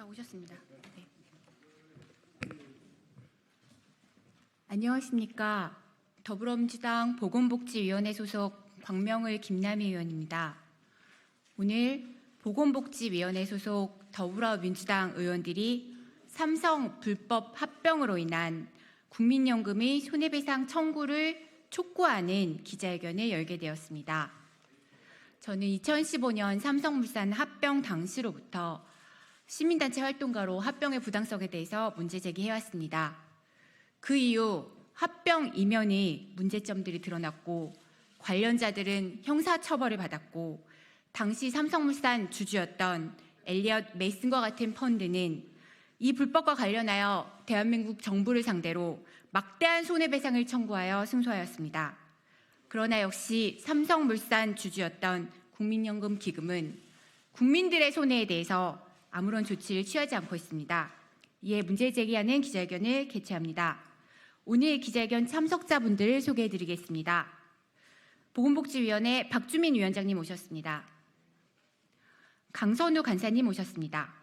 오셨습니다. 네. 안녕하십니까. 더불어민주당 보건복지위원회 소속 광명을 김남희 의원입니다. 오늘 보건복지위원회 소속 더불어민주당 의원들이 삼성 불법 합병으로 인한 국민연금의 손해배상 청구를 촉구하는 기자회견을 열게 되었습니다. 저는 2015년 삼성물산 합병 당시로부터 시민단체 활동가로 합병의 부당성에 대해서 문제 제기해왔습니다. 그 이후 합병 이면의 문제점들이 드러났고 관련자들은 형사처벌을 받았고 당시 삼성물산 주주였던 엘리엇 메이슨과 같은 펀드는 이 불법과 관련하여 대한민국 정부를 상대로 막대한 손해배상을 청구하여 승소하였습니다. 그러나 역시 삼성물산 주주였던 국민연금기금은 국민들의 손해에 대해서 아무런 조치를 취하지 않고 있습니다. 이에 문제 제기하는 기자회견을 개최합니다. 오늘 기자회견 참석자분들을 소개해드리겠습니다. 보건복지위원회 박주민 위원장님 오셨습니다. 강선우 간사님 오셨습니다.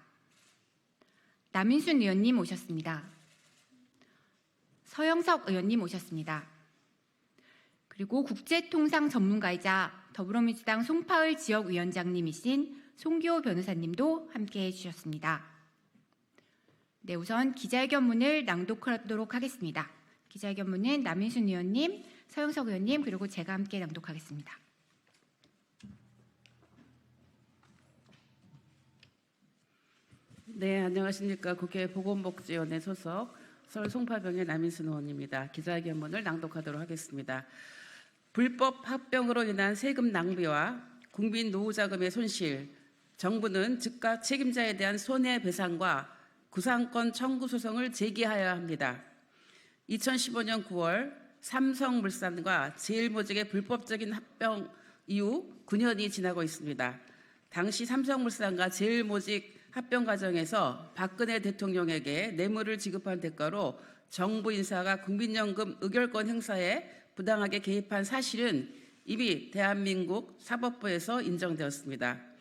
남인순 의원님 오셨습니다. 서영석 의원님 오셨습니다. 그리고 국제통상 전문가이자 더불어민주당 송파을 지역위원장님이신 송기호 변호사님도 함께해 주셨습니다. 네, 우선 기자회견문을 낭독하도록 하겠습니다. 기자회견문은 남인순 의원님, 서영석 의원님 그리고 제가 함께 낭독하겠습니다. 네, 안녕하십니까. 국회 보건복지위원회 소속 서울 송파병의 남인순 의원입니다. 기자회견문을 낭독하도록 하겠습니다. 불법 합병으로 인한 세금 낭비와 국민 노후자금의 손실, 정부는 즉각 책임자에 대한 손해배상과 구상권 청구 소송을 제기하여야 합니다. 2015년 9월 삼성물산과 제일모직의 불법적인 합병 이후 9년이 지나고 있습니다. 당시 삼성물산과 제일모직 합병 과정에서 박근혜 대통령에게 뇌물을 지급한 대가로 정부 인사가 국민연금 의결권 행사에 부당하게 개입한 사실은 이미 대한민국 사법부에서 인정되었습니다.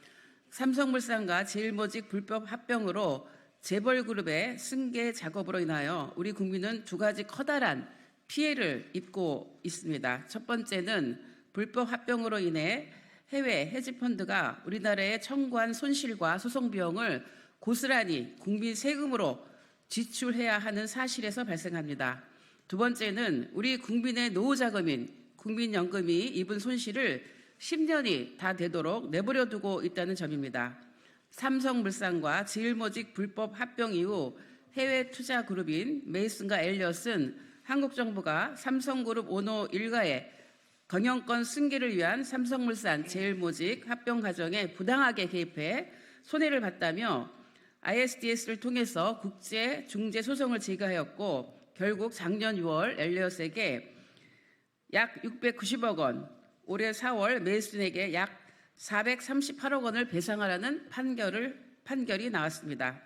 삼성물산과 제일모직 불법 합병으로 재벌그룹의 승계 작업으로 인하여 우리 국민은 두 가지 커다란 피해를 입고 있습니다. 첫 번째는 불법 합병으로 인해 해외 헤지펀드가 우리나라에 청구한 손실과 소송 비용을 고스란히 국민 세금으로 지출해야 하는 사실에서 발생합니다. 두 번째는 우리 국민의 노후자금인 국민연금이 입은 손실을 10년이 다 되도록 내버려 두고 있다는 점입니다. 삼성물산과 제일모직 불법 합병 이후 해외 투자 그룹인 메이슨과 엘리엇은 한국 정부가 삼성그룹 오너 일가의 경영권 승계를 위한 삼성물산 제일모직 합병 과정에 부당하게 개입해 손해를 봤다며 ISDS를 통해서 국제 중재 소송을 제기하였고 결국 작년 6월 엘리엇에게 약 690억 원, 올해 4월 메이슨에게 약 438억 원을 배상하라는 판결이 나왔습니다.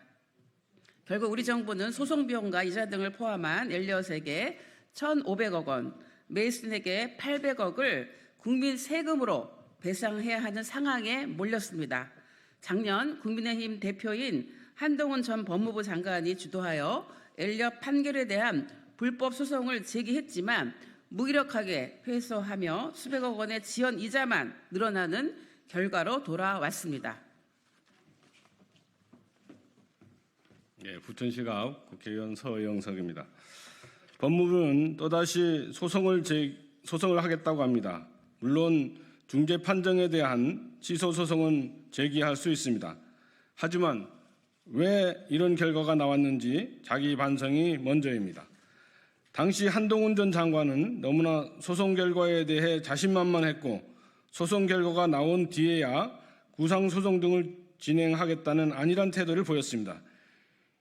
결국 우리 정부는 소송 비용과 이자 등을 포함한 엘리엇에게 1,500억 원, 메이슨에게 800억을 국민 세금으로 배상해야 하는 상황에 몰렸습니다. 작년 국민의힘 대표인 한동훈 전 법무부 장관이 주도하여 엘리엇 판결에 대한 불법 소송을 제기했지만 무기력하게 패소하며 수백억 원의 지연 이자만 늘어나는 결과로 돌아왔습니다. 네, 부천시갑 국회의원 서영석입니다. 법무부는 또다시 소송을 하겠다고 합니다. 물론 중재 판정에 대한 취소 소송은 제기할 수 있습니다. 하지만 왜 이런 결과가 나왔는지 자기 반성이 먼저입니다. 당시 한동훈 전 장관은 너무나 소송 결과에 대해 자신만만했고 소송 결과가 나온 뒤에야 구상소송 등을 진행하겠다는 안일한 태도를 보였습니다.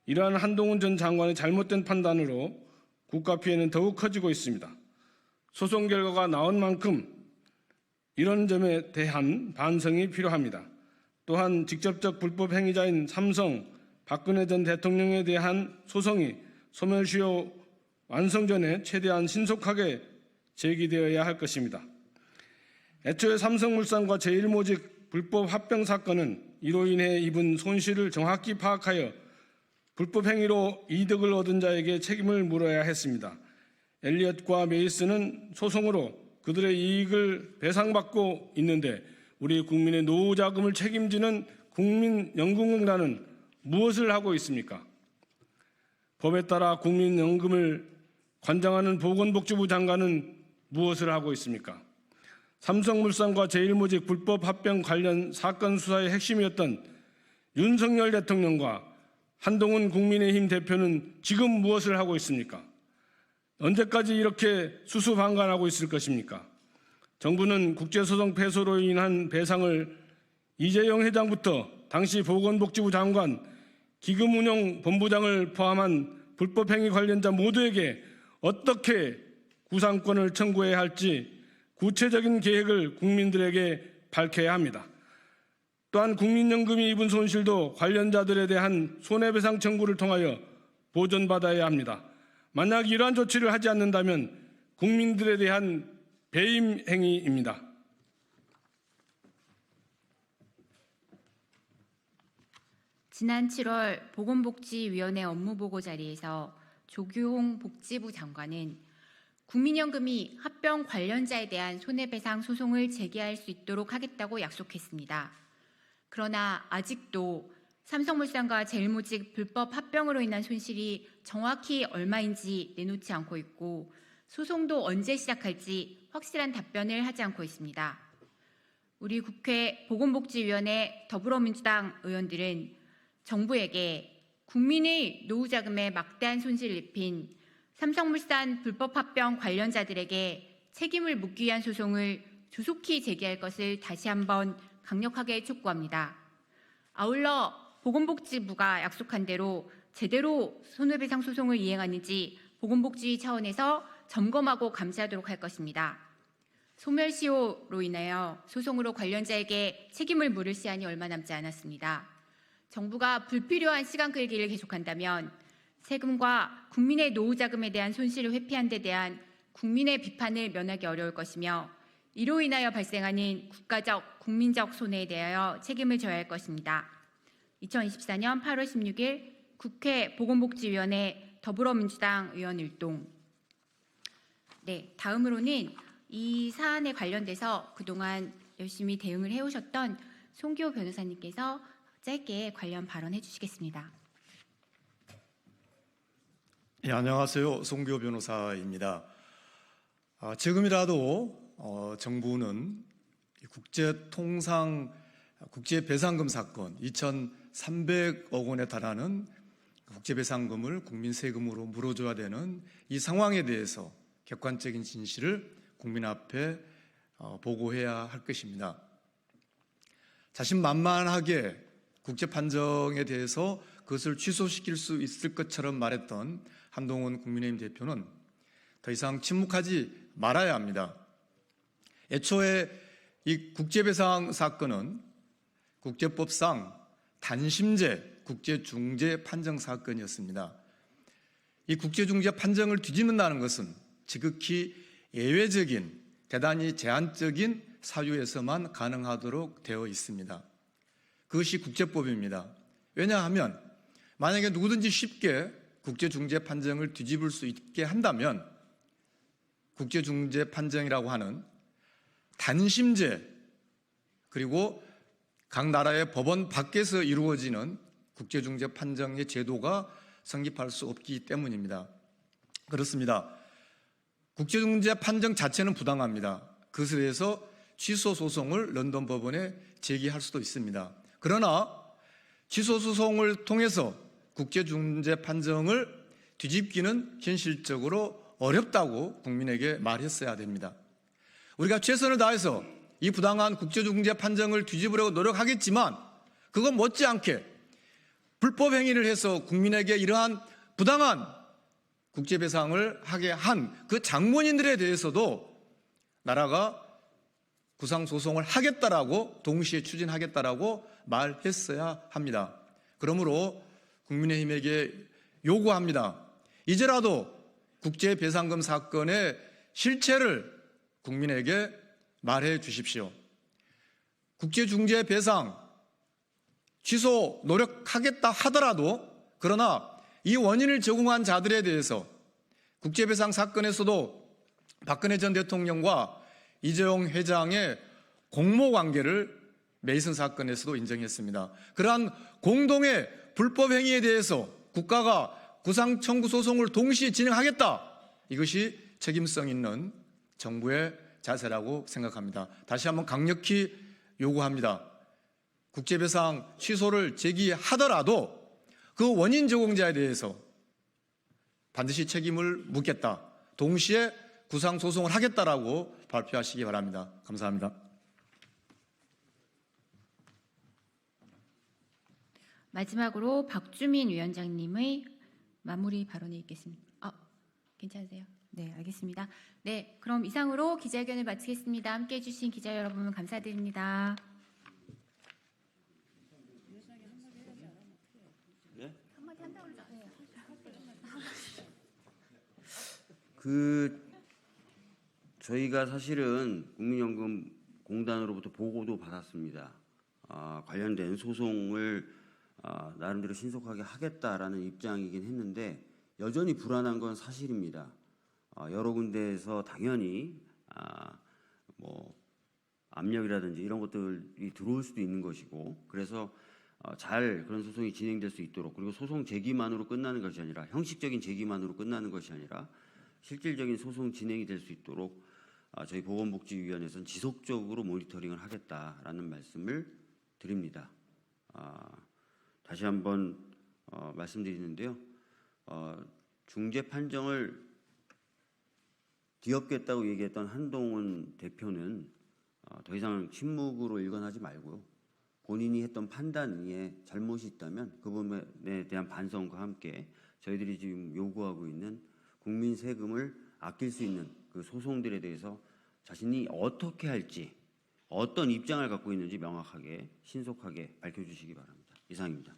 이러한 한동훈 전 장관의 잘못된 판단으로 국가 피해는 더욱 커지고 있습니다. 소송 결과가 나온 만큼 이런 점에 대한 반성이 필요합니다. 또한 직접적 불법 행위자인 삼성, 박근혜 전 대통령에 대한 소송이 소멸시효 완성 전에 최대한 신속하게 제기되어야 할 것입니다. 애초에 삼성물산과 제일모직 불법 합병 사건은 이로 인해 입은 손실을 정확히 파악하여 불법 행위로 이득을 얻은 자에게 책임을 물어야 했습니다. 엘리엇과 메이슨은 소송으로 그들의 이익을 배상받고 있는데 우리 국민의 노후 자금을 책임지는 국민연금공단은 무엇을 하고 있습니까? 법에 따라 국민연금을 관장하는 보건복지부 장관은 무엇을 하고 있습니까? 삼성물산과 제일모직 불법 합병 관련 사건 수사의 핵심이었던 윤석열 대통령과 한동훈 국민의힘 대표는 지금 무엇을 하고 있습니까? 언제까지 이렇게 수수방관하고 있을 것입니까? 정부는 국제소송 패소로 인한 배상을 이재용 회장부터 당시 보건복지부 장관, 기금운용본부장을 포함한 불법행위 관련자 모두에게 어떻게 구상권을 청구해야 할지 구체적인 계획을 국민들에게 밝혀야 합니다. 또한 국민연금이 입은 손실도 관련자들에 대한 손해배상 청구를 통하여 보전받아야 합니다. 만약 이러한 조치를 하지 않는다면 국민들에 대한 배임 행위입니다. 지난 7월 보건복지위원회 업무보고 자리에서 조규홍 복지부 장관은 국민연금이 합병 관련자에 대한 손해배상 소송을 제기할 수 있도록 하겠다고 약속했습니다. 그러나 아직도 삼성물산과 제일모직 불법 합병으로 인한 손실이 정확히 얼마인지 내놓지 않고 있고 소송도 언제 시작할지 확실한 답변을 하지 않고 있습니다. 우리 국회 보건복지위원회 더불어민주당 의원들은 정부에게 국민의 노후자금에 막대한 손실을 입힌 삼성물산 불법 합병 관련자들에게 책임을 묻기 위한 소송을 조속히 제기할 것을 다시 한번 강력하게 촉구합니다. 아울러 보건복지부가 약속한 대로 제대로 손해배상 소송을 이행하는지 보건복지 차원에서 점검하고 감시하도록 할 것입니다. 소멸시효로 인하여 소송으로 관련자에게 책임을 물을 시한이 얼마 남지 않았습니다. 정부가 불필요한 시간 끌기를 계속한다면 세금과 국민의 노후자금에 대한 손실을 회피한 데 대한 국민의 비판을 면하기 어려울 것이며 이로 인하여 발생하는 국가적, 국민적 손해에 대하여 책임을 져야 할 것입니다. 2024년 8월 16일 국회 보건복지위원회 더불어민주당 의원 일동. 네, 다음으로는 이 사안에 관련돼서 그동안 열심히 대응을 해오셨던 송기호 변호사님께서 짧게 관련 발언해 주시겠습니다. 예, 안녕하세요. 송기호 변호사입니다. 지금이라도 정부는 국제배상금 사건 2,300억 원에 달하는 국제배상금을 국민 세금으로 물어줘야 되는 이 상황에 대해서 객관적인 진실을 국민 앞에 보고해야 할 것입니다. 자신만만하게 국제판정에 대해서 그것을 취소시킬 수 있을 것처럼 말했던 한동훈 국민의힘 대표는 더 이상 침묵하지 말아야 합니다. 애초에 이 국제배상 사건은 국제법상 단심제 국제중재 판정 사건이었습니다. 이 국제중재 판정을 뒤집는다는 것은 지극히 예외적인 대단히 제한적인 사유에서만 가능하도록 되어 있습니다. 그것이 국제법입니다. 왜냐하면 만약에 누구든지 쉽게 국제중재 판정을 뒤집을 수 있게 한다면 국제중재 판정이라고 하는 단심제 그리고 각 나라의 법원 밖에서 이루어지는 국제중재 판정의 제도가 성립할 수 없기 때문입니다. 그렇습니다. 국제중재 판정 자체는 부당합니다. 그것에 대해서 취소 소송을 런던 법원에 제기할 수도 있습니다. 그러나 취소 소송을 통해서 국제중재 판정을 뒤집기는 현실적으로 어렵다고 국민에게 말했어야 됩니다. 우리가 최선을 다해서 이 부당한 국제중재 판정을 뒤집으려고 노력하겠지만 그건 못지않게 불법 행위를 해서 국민에게 이러한 부당한 국제배상을 하게 한 그 장본인들에 대해서도 나라가 구상소송을 하겠다라고 동시에 추진하겠다라고 말했어야 합니다. 그러므로 국민의힘에게 요구합니다. 이제라도 국제배상금 사건의 실체를 국민에게 말해 주십시오. 국제중재 배상 취소 노력하겠다 하더라도 그러나 이 원인을 제공한 자들에 대해서 국제배상 사건에서도 박근혜 전 대통령과 이재용 회장의 공모관계를 메이슨 사건에서도 인정했습니다. 그러한 공동의 불법 행위에 대해서 국가가 구상 청구 소송을 동시에 진행하겠다. 이것이 책임성 있는 정부의 자세라고 생각합니다. 다시 한번 강력히 요구합니다. 국제배상 취소를 제기하더라도 그 원인 제공자에 대해서 반드시 책임을 묻겠다. 동시에 구상 소송을 하겠다라고 발표하시기 바랍니다. 감사합니다. 마지막으로 박주민 위원장님의 마무리 발언이 있겠습니다. 괜찮으세요? 네, 알겠습니다. 네, 그럼 이상으로 기자회견을 마치겠습니다. 함께해 주신 기자 여러분 감사드립니다. 저희가 사실은 국민연금공단으로부터 보고도 받았습니다. 관련된 소송을 나름대로 신속하게 하겠다라는 입장이긴 했는데 여전히 불안한 건 사실입니다. 여러 군데에서 당연히 압력이라든지 이런 것들이 들어올 수도 있는 것이고, 그래서 잘 그런 소송이 진행될 수 있도록, 그리고 소송 제기만으로 끝나는 것이 아니라, 형식적인 제기만으로 끝나는 것이 아니라 실질적인 소송 진행이 될 수 있도록 저희 보건복지위원회에서는 지속적으로 모니터링을 하겠다라는 말씀을 드립니다. 다시 한번 말씀드리는데요. 중재 판정을 뒤엎겠다고 얘기했던 한동훈 대표는 더 이상 침묵으로 일관하지 말고요. 본인이 했던 판단에 잘못이 있다면 그 부분에 대한 반성과 함께 저희들이 지금 요구하고 있는 국민 세금을 아낄 수 있는 그 소송들에 대해서 자신이 어떻게 할지, 어떤 입장을 갖고 있는지 명확하게 신속하게 밝혀주시기 바랍니다. 이상입니다.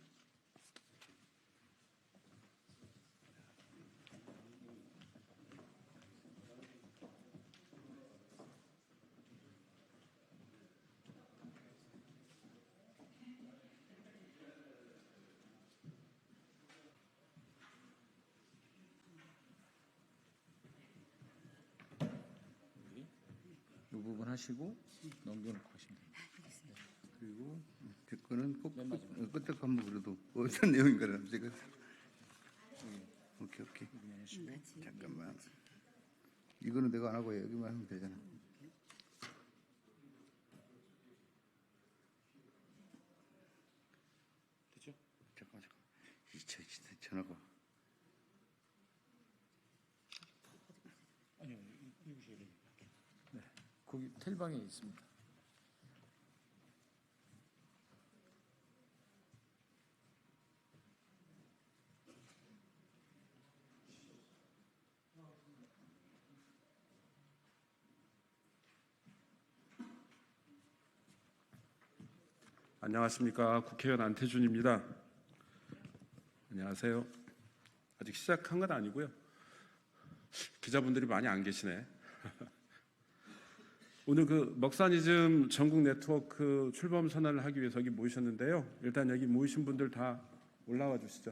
이 부분 하시고 넘겨놓고 하시면 됩니다. 그리고 그거는 꼭 끝에 한번 그래도 어떤 내용인가를 제가 오케이 잠깐만, 이거는 내가 안 하고 여기만 하면 되잖아. 되죠? 잠깐 이 전화가 거기 텔방에 있습니다. 안녕하십니까. 국회의원 안태준입니다. 안녕하세요. 아직 시작한 건 아니고요. 기자분들이 많이 안 계시네. 오늘 그 먹사니즘 전국 네트워크 출범 선언을 하기 위해서 여기 모이셨는데요. 일단 여기 모이신 분들 다 올라와 주시죠.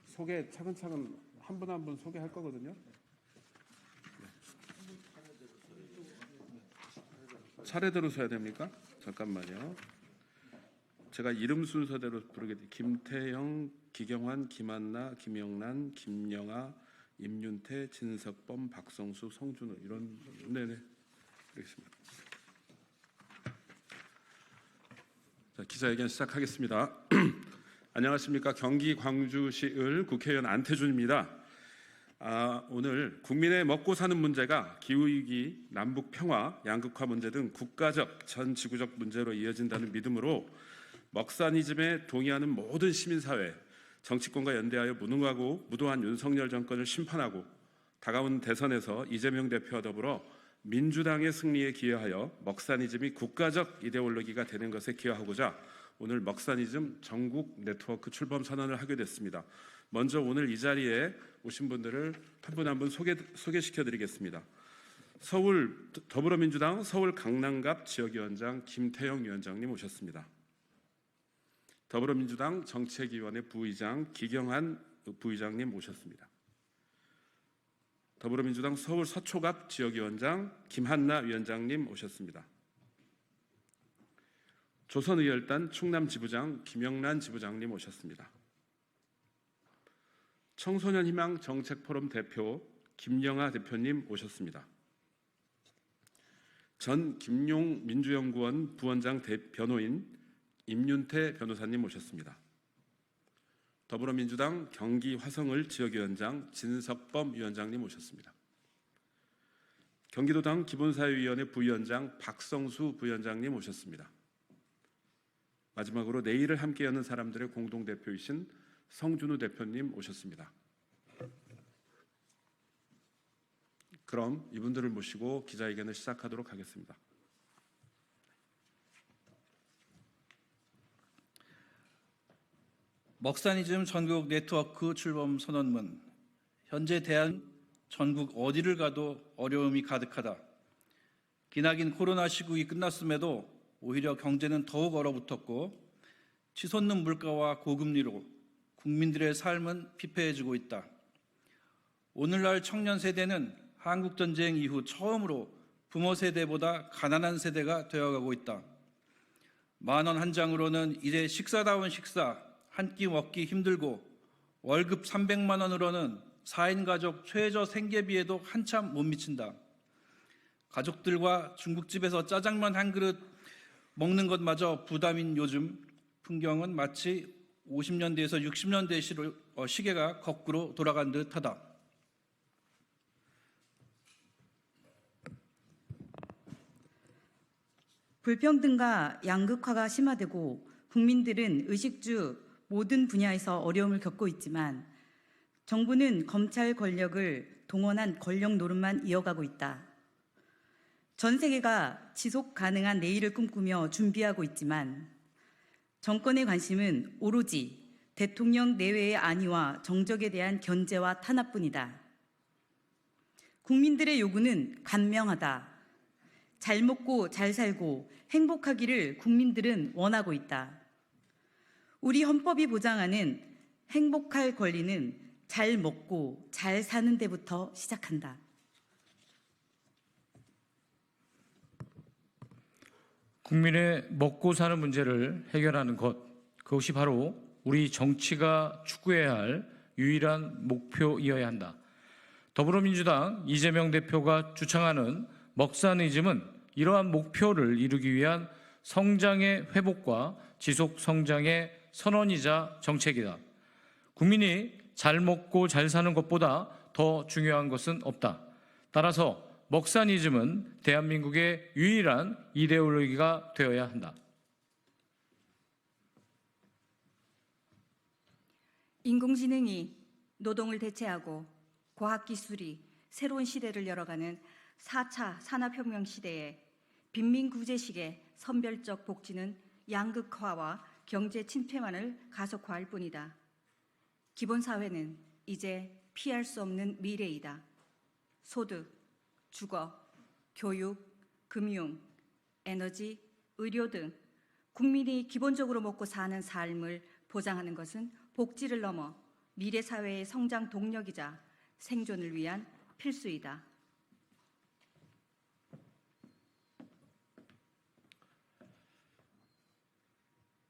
소개 차근차근 한 분 한 분 소개할 거거든요. 차례대로 서야 됩니까? 잠깐만요. 제가 이름 순서대로 부르게 돼. 김태형, 기경환, 김한나, 김영란, 김영아, 임윤태, 진석범, 박성수, 성준호 이런. 네네. 알겠습니다. 자, 기자회견 시작하겠습니다. 안녕하십니까. 경기 광주시을 국회의원 안태준입니다. 오늘 국민의 먹고 사는 문제가 기후위기, 남북 평화, 양극화 문제 등 국가적, 전 지구적 문제로 이어진다는 믿음으로 먹사니즘에 동의하는 모든 시민사회, 정치권과 연대하여 무능하고 무도한 윤석열 정권을 심판하고 다가온 대선에서 이재명 대표와 더불어 민주당의 승리에 기여하여 먹사니즘이 국가적 이데올로기가 되는 것에 기여하고자 오늘 먹사니즘 전국 네트워크 출범 선언을 하게 됐습니다. 먼저 오늘 이 자리에 오신 분들을 한 분 한 분 소개시켜 드리겠습니다. 서울 더불어민주당 서울 강남갑 지역위원장 김태영 위원장님 오셨습니다. 더불어민주당 정책위원회 부의장 기경한 부의장님 오셨습니다. 더불어민주당 서울 서초갑 지역위원장 김한나 위원장님 오셨습니다. 조선의열단 충남지부장 김영란 지부장님 오셨습니다. 청소년희망 정책포럼 대표 김영하 대표님 오셨습니다. 전 김용 민주연구원 부원장 변호인 임윤태 변호사님 오셨습니다. 더불어민주당 경기 화성을 지역위원장 진석범 위원장님 오셨습니다. 경기도당 기본사회위원회 부위원장 박성수 부위원장님 오셨습니다. 마지막으로 내일을 함께 여는 사람들의 공동대표이신 성준우 대표님 오셨습니다. 그럼 이분들을 모시고 기자회견을 시작하도록 하겠습니다. 먹사니즘 전국 네트워크 출범 선언문. 현재 대한 전국 어디를 가도 어려움이 가득하다. 기나긴 코로나 시국이 끝났음에도 오히려 경제는 더욱 얼어붙었고 치솟는 물가와 고금리로 국민들의 삶은 피폐해지고 있다. 오늘날 청년 세대는 한국전쟁 이후 처음으로 부모 세대보다 가난한 세대가 되어가고 있다. 10,000원 한 장으로는 이제 식사다운 식사 한 끼 먹기 힘들고 월급 300만 원으로는 4인 가족 최저 생계비에도 한참 못 미친다. 가족들과 중국집에서 짜장면 한 그릇 먹는 것마저 부담인 요즘 풍경은 마치 50년대에서 60년대 시계가 거꾸로 돌아간 듯하다. 불평등과 양극화가 심화되고 국민들은 의식주 모든 분야에서 어려움을 겪고 있지만 정부는 검찰 권력을 동원한 권력 노릇만 이어가고 있다. 전 세계가 지속 가능한 내일을 꿈꾸며 준비하고 있지만 정권의 관심은 오로지 대통령 내외의 안위와 정적에 대한 견제와 탄압뿐이다. 국민들의 요구는 간명하다. 잘 먹고 잘 살고 행복하기를 국민들은 원하고 있다. 우리 헌법이 보장하는 행복할 권리는 잘 먹고 잘 사는 데부터 시작한다. 국민의 먹고 사는 문제를 해결하는 것, 그것이 바로 우리 정치가 추구해야 할 유일한 목표이어야 한다. 더불어민주당 이재명 대표가 주창하는 먹사니즘은 이러한 목표를 이루기 위한 성장의 회복과 지속 성장의 선언이자 정책이다. 국민이 잘 먹고 잘 사는 것보다 더 중요한 것은 없다. 따라서 먹사니즘은 대한민국의 유일한 이데올로기가 되어야 한다. 인공지능이 노동을 대체하고 과학기술이 새로운 시대를 열어가는 4차 산업혁명 시대에 빈민구제식의 선별적 복지는 양극화와 경제 침체만을 가속화할 뿐이다. 기본사회는 이제 피할 수 없는 미래이다. 소득, 주거, 교육, 금융, 에너지, 의료 등 국민이 기본적으로 먹고 사는 삶을 보장하는 것은 복지를 넘어 미래 사회의 성장 동력이자 생존을 위한 필수이다.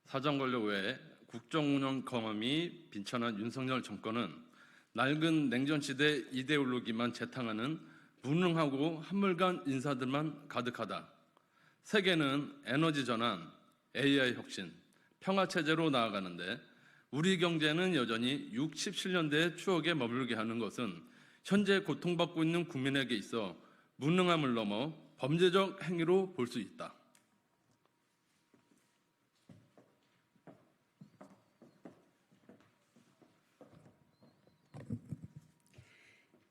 사정 권력 외에 국정 운영 경험이 빈천한 윤석열 정권은 낡은 냉전시대 이데올로기만 재탕하는 무능하고 한물간 인사들만 가득하다. 세계는 에너지 전환, AI 혁신, 평화체제로 나아가는데 우리 경제는 여전히 60, 70년대의 추억에 머물게 하는 것은 현재 고통받고 있는 국민에게 있어 무능함을 넘어 범죄적 행위로 볼 수 있다.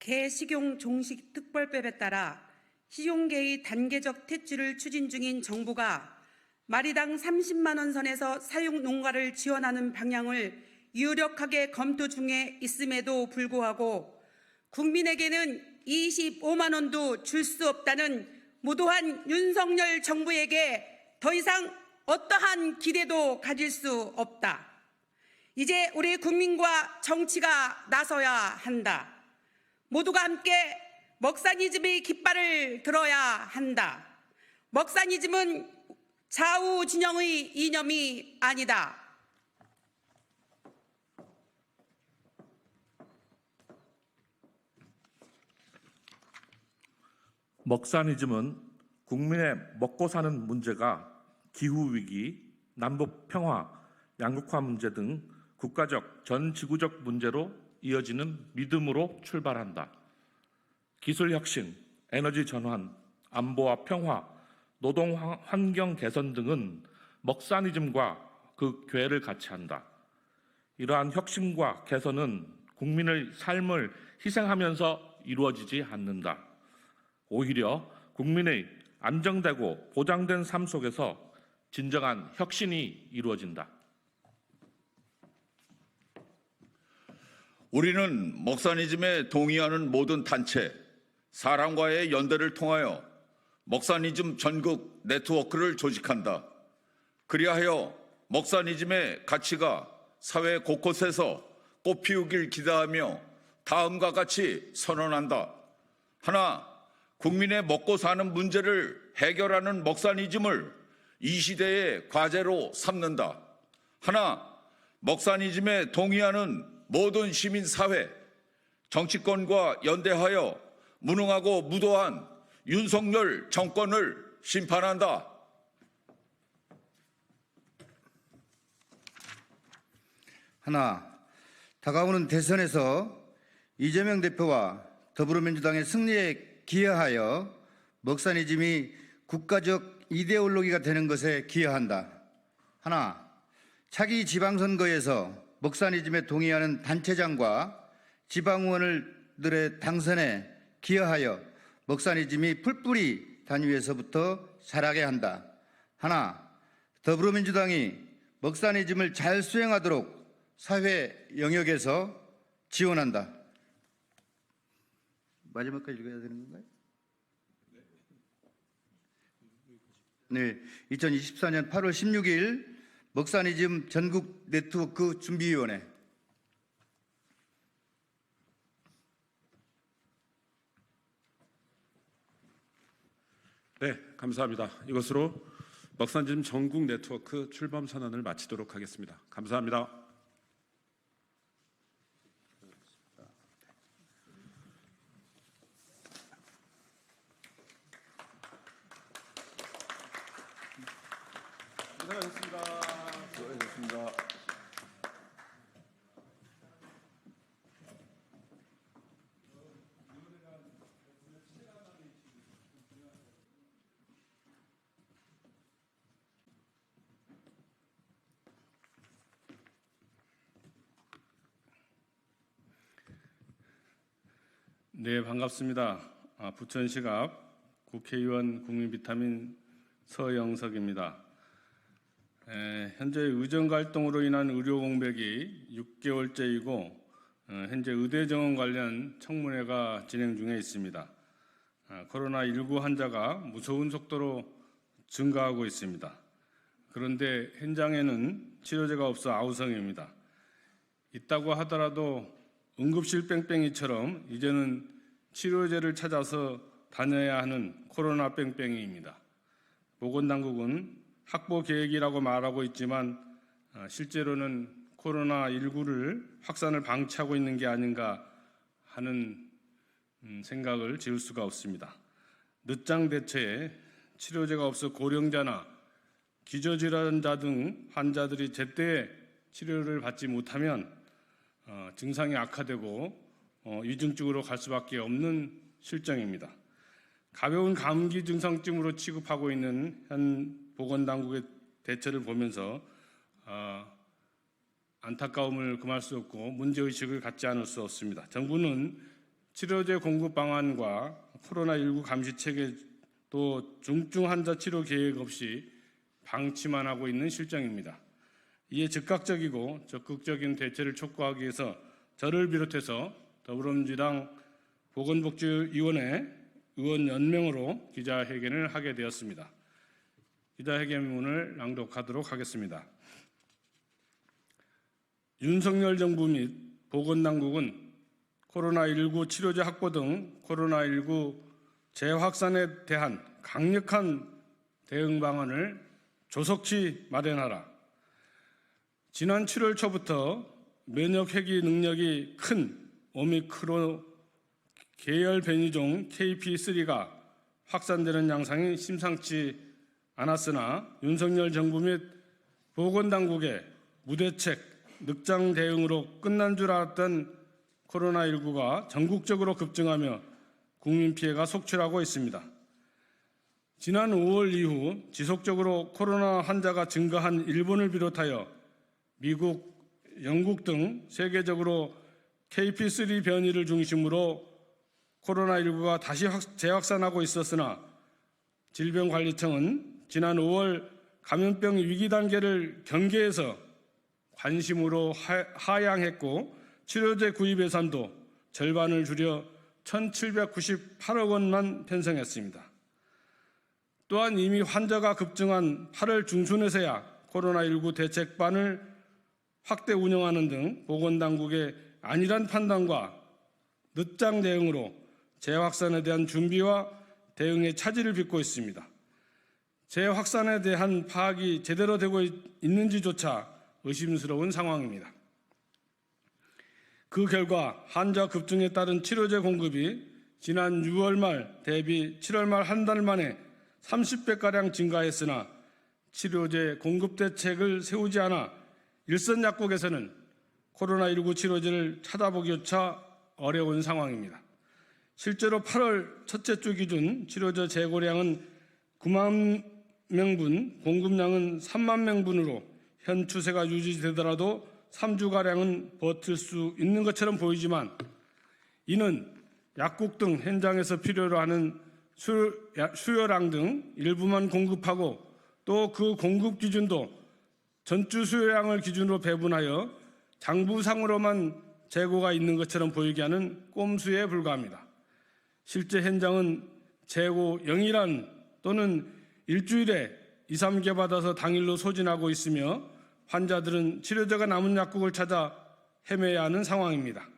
개식용 종식 특별법에 따라 식용계의 단계적 퇴출을 추진 중인 정부가 마리당 30만 원 선에서 사육 농가를 지원하는 방향을 유력하게 검토 중에 있음에도 불구하고 국민에게는 25만 원도 줄 수 없다는 무도한 윤석열 정부에게 더 이상 어떠한 기대도 가질 수 없다. 이제 우리 국민과 정치가 나서야 한다. 모두가 함께 먹사니즘의 깃발을 들어야 한다. 먹사니즘은 좌우 진영의 이념이 아니다. 먹사니즘은 국민의 먹고 사는 문제가 기후위기, 남북평화, 양극화 문제 등 국가적, 전 지구적 문제로 이어지는 믿음으로 출발한다. 기술혁신, 에너지 전환, 안보와 평화, 노동 환경 개선 등은 먹사니즘과 그 궤를 같이 한다. 이러한 혁신과 개선은 국민의 삶을 희생하면서 이루어지지 않는다. 오히려 국민의 안정되고 보장된 삶 속에서 진정한 혁신이 이루어진다. 우리는 먹사니즘에 동의하는 모든 단체, 사람과의 연대를 통하여 먹사니즘 전국 네트워크를 조직한다. 그리하여 먹사니즘의 가치가 사회 곳곳에서 꽃피우길 기대하며 다음과 같이 선언한다. 하나, 국민의 먹고 사는 문제를 해결하는 먹사니즘을 이 시대의 과제로 삼는다. 하나, 먹사니즘에 동의하는 모든 시민사회, 정치권과 연대하여 무능하고 무도한 윤석열 정권을 심판한다. 하나, 다가오는 대선에서 이재명 대표와 더불어민주당의 승리에 기여하여 먹사니즘이 국가적 이데올로기가 되는 것에 기여한다. 하나, 차기 지방선거에서 먹사니즘에 동의하는 단체장과 지방의원들의 당선에 기여하여 먹사니즘이 풀뿌리 단위에서부터 자라게 한다. 하나, 더불어민주당이 먹사니즘을 잘 수행하도록 사회 영역에서 지원한다. 마지막까지 읽어야 되는 건가요? 네, 2024년 8월 16일 먹사니즘 전국 네트워크 준비위원회. 네, 감사합니다. 이것으로 먹사니즘 전국 네트워크 출범 선언을 마치도록 하겠습니다. 감사합니다. 수고하셨습니다. 네, 반갑습니다. 부천시갑 국회의원 국민비타민 서영석입니다. 현재 의정갈등으로 인한 의료 공백이 6개월째이고 현재 의대 정원 관련 청문회가 진행 중에 있습니다. 코로나19 환자가 무서운 속도로 증가하고 있습니다. 그런데 현장에는 치료제가 없어 아우성입니다. 있다고 하더라도 응급실 뺑뺑이처럼 이제는 치료제를 찾아서 다녀야 하는 코로나 뺑뺑이입니다. 보건당국은 확보 계획이라고 말하고 있지만 실제로는 코로나19를 확산을 방치하고 있는 게 아닌가 하는 생각을 지울 수가 없습니다. 늦장 대처에 치료제가 없어 고령자나 기저질환자 등 환자들이 제때 치료를 받지 못하면 증상이 악화되고 위중증으로 갈 수밖에 없는 실정입니다. 가벼운 감기 증상쯤으로 취급하고 있는 현 보건당국의 대처를 보면서 안타까움을 금할 수 없고 문제의식을 갖지 않을 수 없습니다. 정부는 치료제 공급 방안과 코로나19 감시체계 또 중증 환자 치료 계획 없이 방치만 하고 있는 실정입니다. 이에 즉각적이고 적극적인 대처를 촉구하기 위해서 저를 비롯해서 더불어민주당 보건복지위원회 의원 연명으로 기자회견을 하게 되었습니다. 기자회견문을 낭독하도록 하겠습니다. 윤석열 정부 및 보건당국은 코로나19 치료제 확보 등 코로나19 재확산에 대한 강력한 대응 방안을 조속히 마련하라. 지난 7월 초부터 면역 회귀 능력이 큰 오미크론 계열 변이종 KP3가 확산되는 양상이 심상치 않았으나 윤석열 정부 및 보건당국의 무대책, 늑장 대응으로 끝난 줄 알았던 코로나19가 전국적으로 급증하며 국민 피해가 속출하고 있습니다. 지난 5월 이후 지속적으로 코로나 환자가 증가한 일본을 비롯하여 미국, 영국 등 세계적으로 KP3 변이를 중심으로 코로나19가 다시 재확산하고 있었으나 질병관리청은 지난 5월 감염병 위기 단계를 경계해서 관심으로 하향했고 치료제 구입 예산도 절반을 줄여 1,798억 원만 편성했습니다. 또한 이미 환자가 급증한 8월 중순에서야 코로나19 대책반을 확대 운영하는 등 보건당국의 안일한 판단과 늦장 대응으로 재확산에 대한 준비와 대응의 차질을 빚고 있습니다. 재확산에 대한 파악이 제대로 되고 있는지조차 의심스러운 상황입니다. 그 결과 환자 급증에 따른 치료제 공급이 지난 6월 말 대비 7월 말 한 달 만에 30배가량 증가했으나 치료제 공급 대책을 세우지 않아 일선 약국에서는 코로나19 치료제를 찾아보기조차 어려운 상황입니다. 실제로 8월 첫째 주 기준 치료제 재고량은 9만 명분, 공급량은 3만 명분으로 현 추세가 유지되더라도 3주가량은 버틸 수 있는 것처럼 보이지만 이는 약국 등 현장에서 필요로 하는 수요량 등 일부만 공급하고 또 그 공급 기준도 전주 수요량을 기준으로 배분하여 장부상으로만 재고가 있는 것처럼 보이게 하는 꼼수에 불과합니다. 실제 현장은 재고 0이란 또는 일주일에 2, 3개 받아서 당일로 소진하고 있으며 환자들은 치료제가 남은 약국을 찾아 헤매야 하는 상황입니다.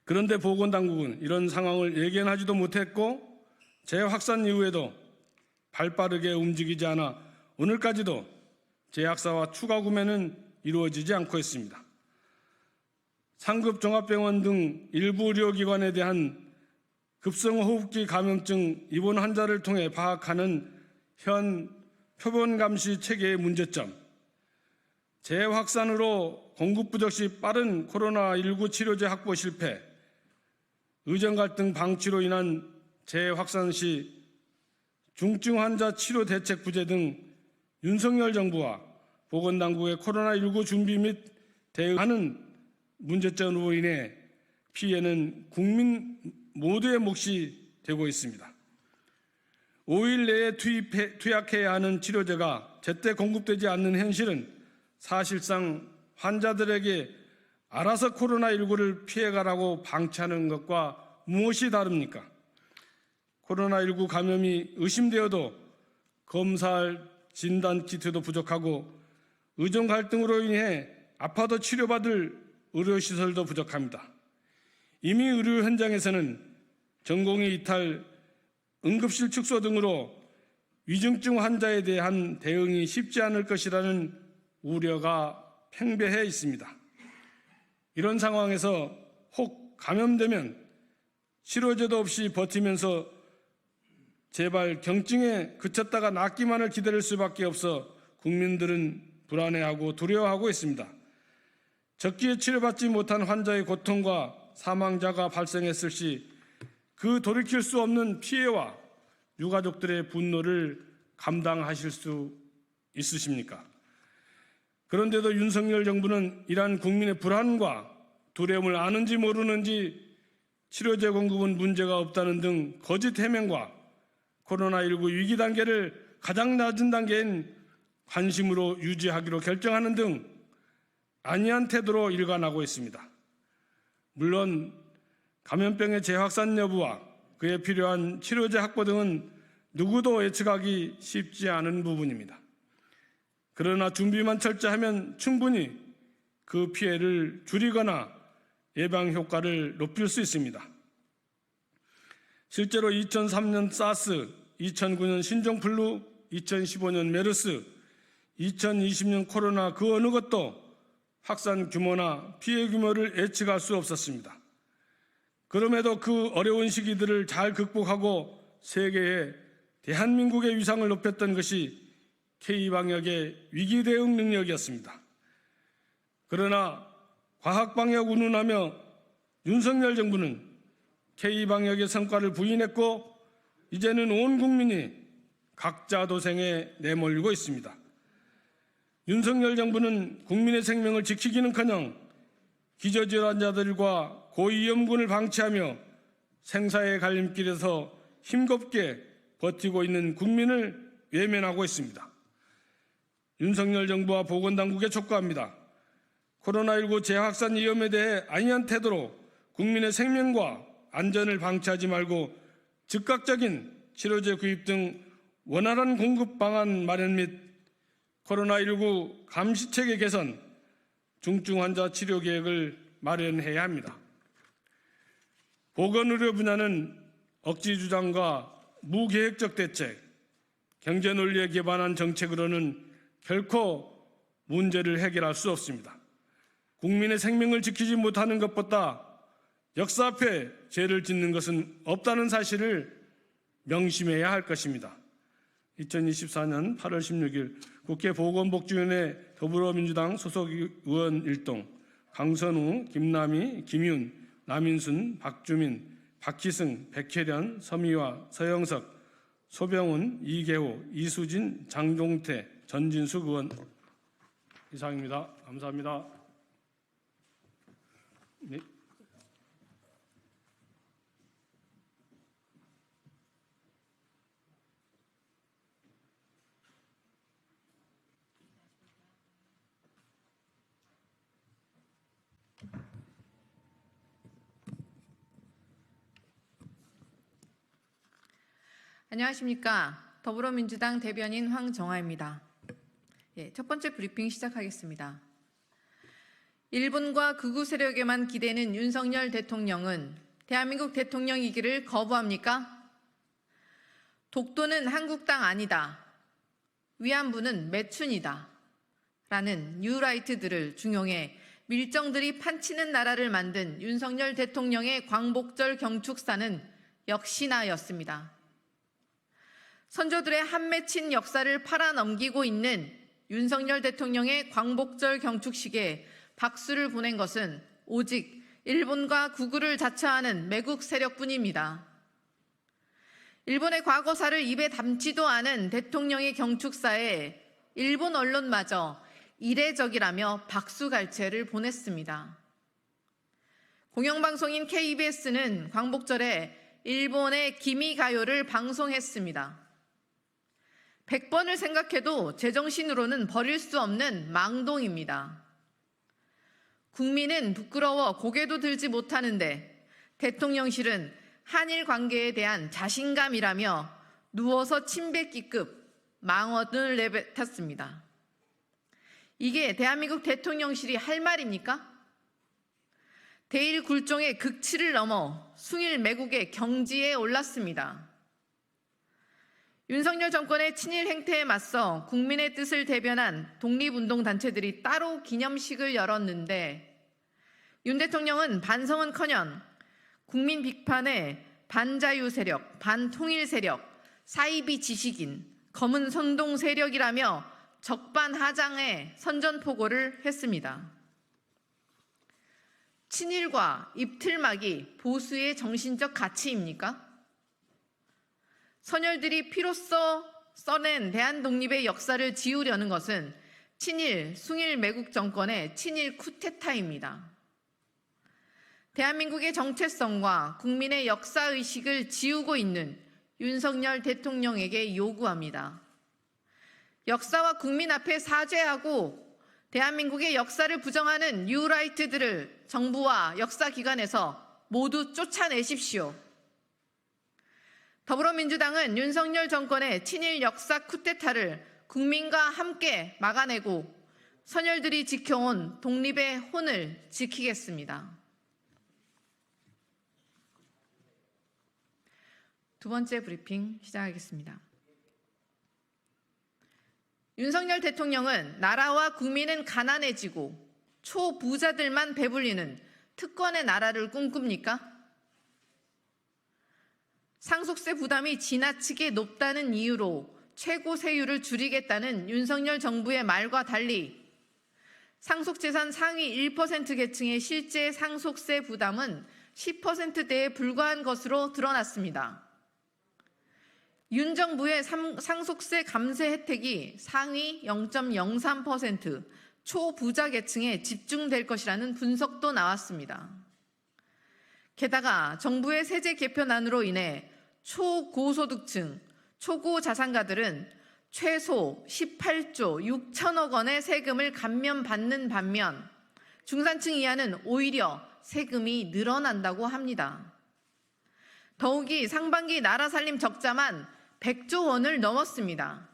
그런데 보건당국은 이런 상황을 예견하지도 못했고 재확산 이후에도 발빠르게 움직이지 않아 오늘까지도 제약사와 추가 구매는 이루어지지 않고 있습니다. 상급 종합병원 등 일부 의료기관에 대한 급성호흡기 감염증 입원 환자를 통해 파악하는 현 표본감시 체계의 문제점, 재확산으로 공급 부족 시 빠른 코로나19 치료제 확보 실패, 의정 갈등 방치로 인한 재확산 시 중증 환자 치료 대책 부재 등 윤석열 정부와 보건당국의 코로나19 준비 및 대응하는 문제점으로 인해 피해는 국민 모두의 몫이 되고 있습니다. 5일 내에 투약해야 하는 치료제가 제때 공급되지 않는 현실은 사실상 환자들에게 알아서 코로나19를 피해가라고 방치하는 것과 무엇이 다릅니까? 코로나19 감염이 의심되어도 검사할 진단 키트도 부족하고 의정 갈등으로 인해 아파도 치료받을 의료시설도 부족합니다. 이미 의료 현장에서는 전공의 이탈, 응급실 축소 등으로 위중증 환자에 대한 대응이 쉽지 않을 것이라는 우려가 팽배해 있습니다. 이런 상황에서 혹 감염되면 치료제도 없이 버티면서 제발 경증에 그쳤다가 낫기만을 기다릴 수밖에 없어 국민들은 불안해하고 두려워하고 있습니다. 적기에 치료받지 못한 환자의 고통과 사망자가 발생했을 시 그 돌이킬 수 없는 피해와 유가족들의 분노를 감당하실 수 있으십니까? 그런데도 윤석열 정부는 이러한 국민의 불안과 두려움을 아는지 모르는지 치료제 공급은 문제가 없다는 등 거짓 해명과 코로나19 위기 단계를 가장 낮은 단계인 관심으로 유지하기로 결정하는 등 안이한 태도로 일관하고 있습니다. 물론 감염병의 재확산 여부와 그에 필요한 치료제 확보 등은 누구도 예측하기 쉽지 않은 부분입니다. 그러나 준비만 철저하면 충분히 그 피해를 줄이거나 예방 효과를 높일 수 있습니다. 실제로 2003년 사스, 2009년 신종플루, 2015년 메르스, 2020년 코로나 그 어느 것도 확산 규모나 피해 규모를 예측할 수 없었습니다. 그럼에도 그 어려운 시기들을 잘 극복하고 세계에 대한민국의 위상을 높였던 것이 K방역의 위기 대응 능력이었습니다. 그러나 과학방역 운운하며 윤석열 정부는 K방역의 성과를 부인했고 이제는 온 국민이 각자 도생에 내몰리고 있습니다. 윤석열 정부는 국민의 생명을 지키기는커녕 기저질환자들과 고위험군을 방치하며 생사의 갈림길에서 힘겹게 버티고 있는 국민을 외면하고 있습니다. 윤석열 정부와 보건당국에 촉구합니다. 코로나19 재확산 위험에 대해 안이한 태도로 국민의 생명과 안전을 방치하지 말고 즉각적인 치료제 구입 등 원활한 공급 방안 마련 및 코로나19 감시체계 개선, 중증 환자 치료 계획을 마련해야 합니다. 보건의료 분야는 억지 주장과 무계획적 대책, 경제 논리에 기반한 정책으로는 결코 문제를 해결할 수 없습니다. 국민의 생명을 지키지 못하는 것보다 역사 앞에 죄를 짓는 것은 없다는 사실을 명심해야 할 것입니다. 2024년 8월 16일 국회 보건복지위원회 더불어민주당 소속 의원 일동 강선우, 김남희, 김윤, 남인순, 박주민, 박희승, 백혜련, 서미화, 서영석, 소병훈, 이계호, 이수진, 장종태, 전진숙 의원 이상입니다. 감사합니다. 네. 안녕하십니까. 더불어민주당 대변인 황정아입니다. 첫 번째 브리핑 시작하겠습니다. 일본과 극우 세력에만 기대는 윤석열 대통령은 대한민국 대통령이기를 거부합니까? 독도는 한국 땅 아니다. 위안부는 매춘이다. 라는 뉴라이트들을 중용해 밀정들이 판치는 나라를 만든 윤석열 대통령의 광복절 경축사는 역시나였습니다. 선조들의 한 맺힌 역사를 팔아넘기고 있는 윤석열 대통령의 광복절 경축식에 박수를 보낸 것은 오직 일본과 극우를 자처하는 매국 세력뿐입니다. 일본의 과거사를 입에 담지도 않은 대통령의 경축사에 일본 언론마저 이례적이라며 박수갈채를 보냈습니다. 공영방송인 KBS는 광복절에 일본의 기미가요를 방송했습니다. 100번을 생각해도 제정신으로는 버릴 수 없는 망동입니다. 국민은 부끄러워 고개도 들지 못하는데 대통령실은 한일 관계에 대한 자신감이라며 누워서 침 뱉기급 망언을 내뱉었습니다. 이게 대한민국 대통령실이 할 말입니까? 대일 굴종의 극치를 넘어 숭일 매국의 경지에 올랐습니다. 윤석열 정권의 친일 행태에 맞서 국민의 뜻을 대변한 독립운동단체들이 따로 기념식을 열었는데 윤 대통령은 반성은커녕 국민 비판에 반자유 세력, 반통일 세력, 사이비 지식인, 검은 선동 세력이라며 적반하장의 선전포고를 했습니다. 친일과 입틀막이 보수의 정신적 가치입니까? 선열들이 피로써 써낸 대한독립의 역사를 지우려는 것은 친일, 숭일 매국 정권의 친일 쿠데타입니다. 대한민국의 정체성과 국민의 역사의식을 지우고 있는 윤석열 대통령에게 요구합니다. 역사와 국민 앞에 사죄하고 대한민국의 역사를 부정하는 뉴라이트들을 정부와 역사기관에서 모두 쫓아내십시오. 더불어민주당은 윤석열 정권의 친일 역사 쿠데타를 국민과 함께 막아내고 선열들이 지켜온 독립의 혼을 지키겠습니다. 두 번째 브리핑 시작하겠습니다. 윤석열 대통령은 나라와 국민은 가난해지고 초부자들만 배불리는 특권의 나라를 꿈꿉니까? 상속세 부담이 지나치게 높다는 이유로 최고 세율을 줄이겠다는 윤석열 정부의 말과 달리 상속재산 상위 1% 계층의 실제 상속세 부담은 10%대에 불과한 것으로 드러났습니다. 윤 정부의 상속세 감세 혜택이 상위 0.03% 초부자 계층에 집중될 것이라는 분석도 나왔습니다. 게다가 정부의 세제 개편안으로 인해 초고소득층, 초고자산가들은 최소 18조 6천억 원의 세금을 감면받는 반면 중산층 이하는 오히려 세금이 늘어난다고 합니다. 더욱이 상반기 나라 살림 적자만 100조 원을 넘었습니다.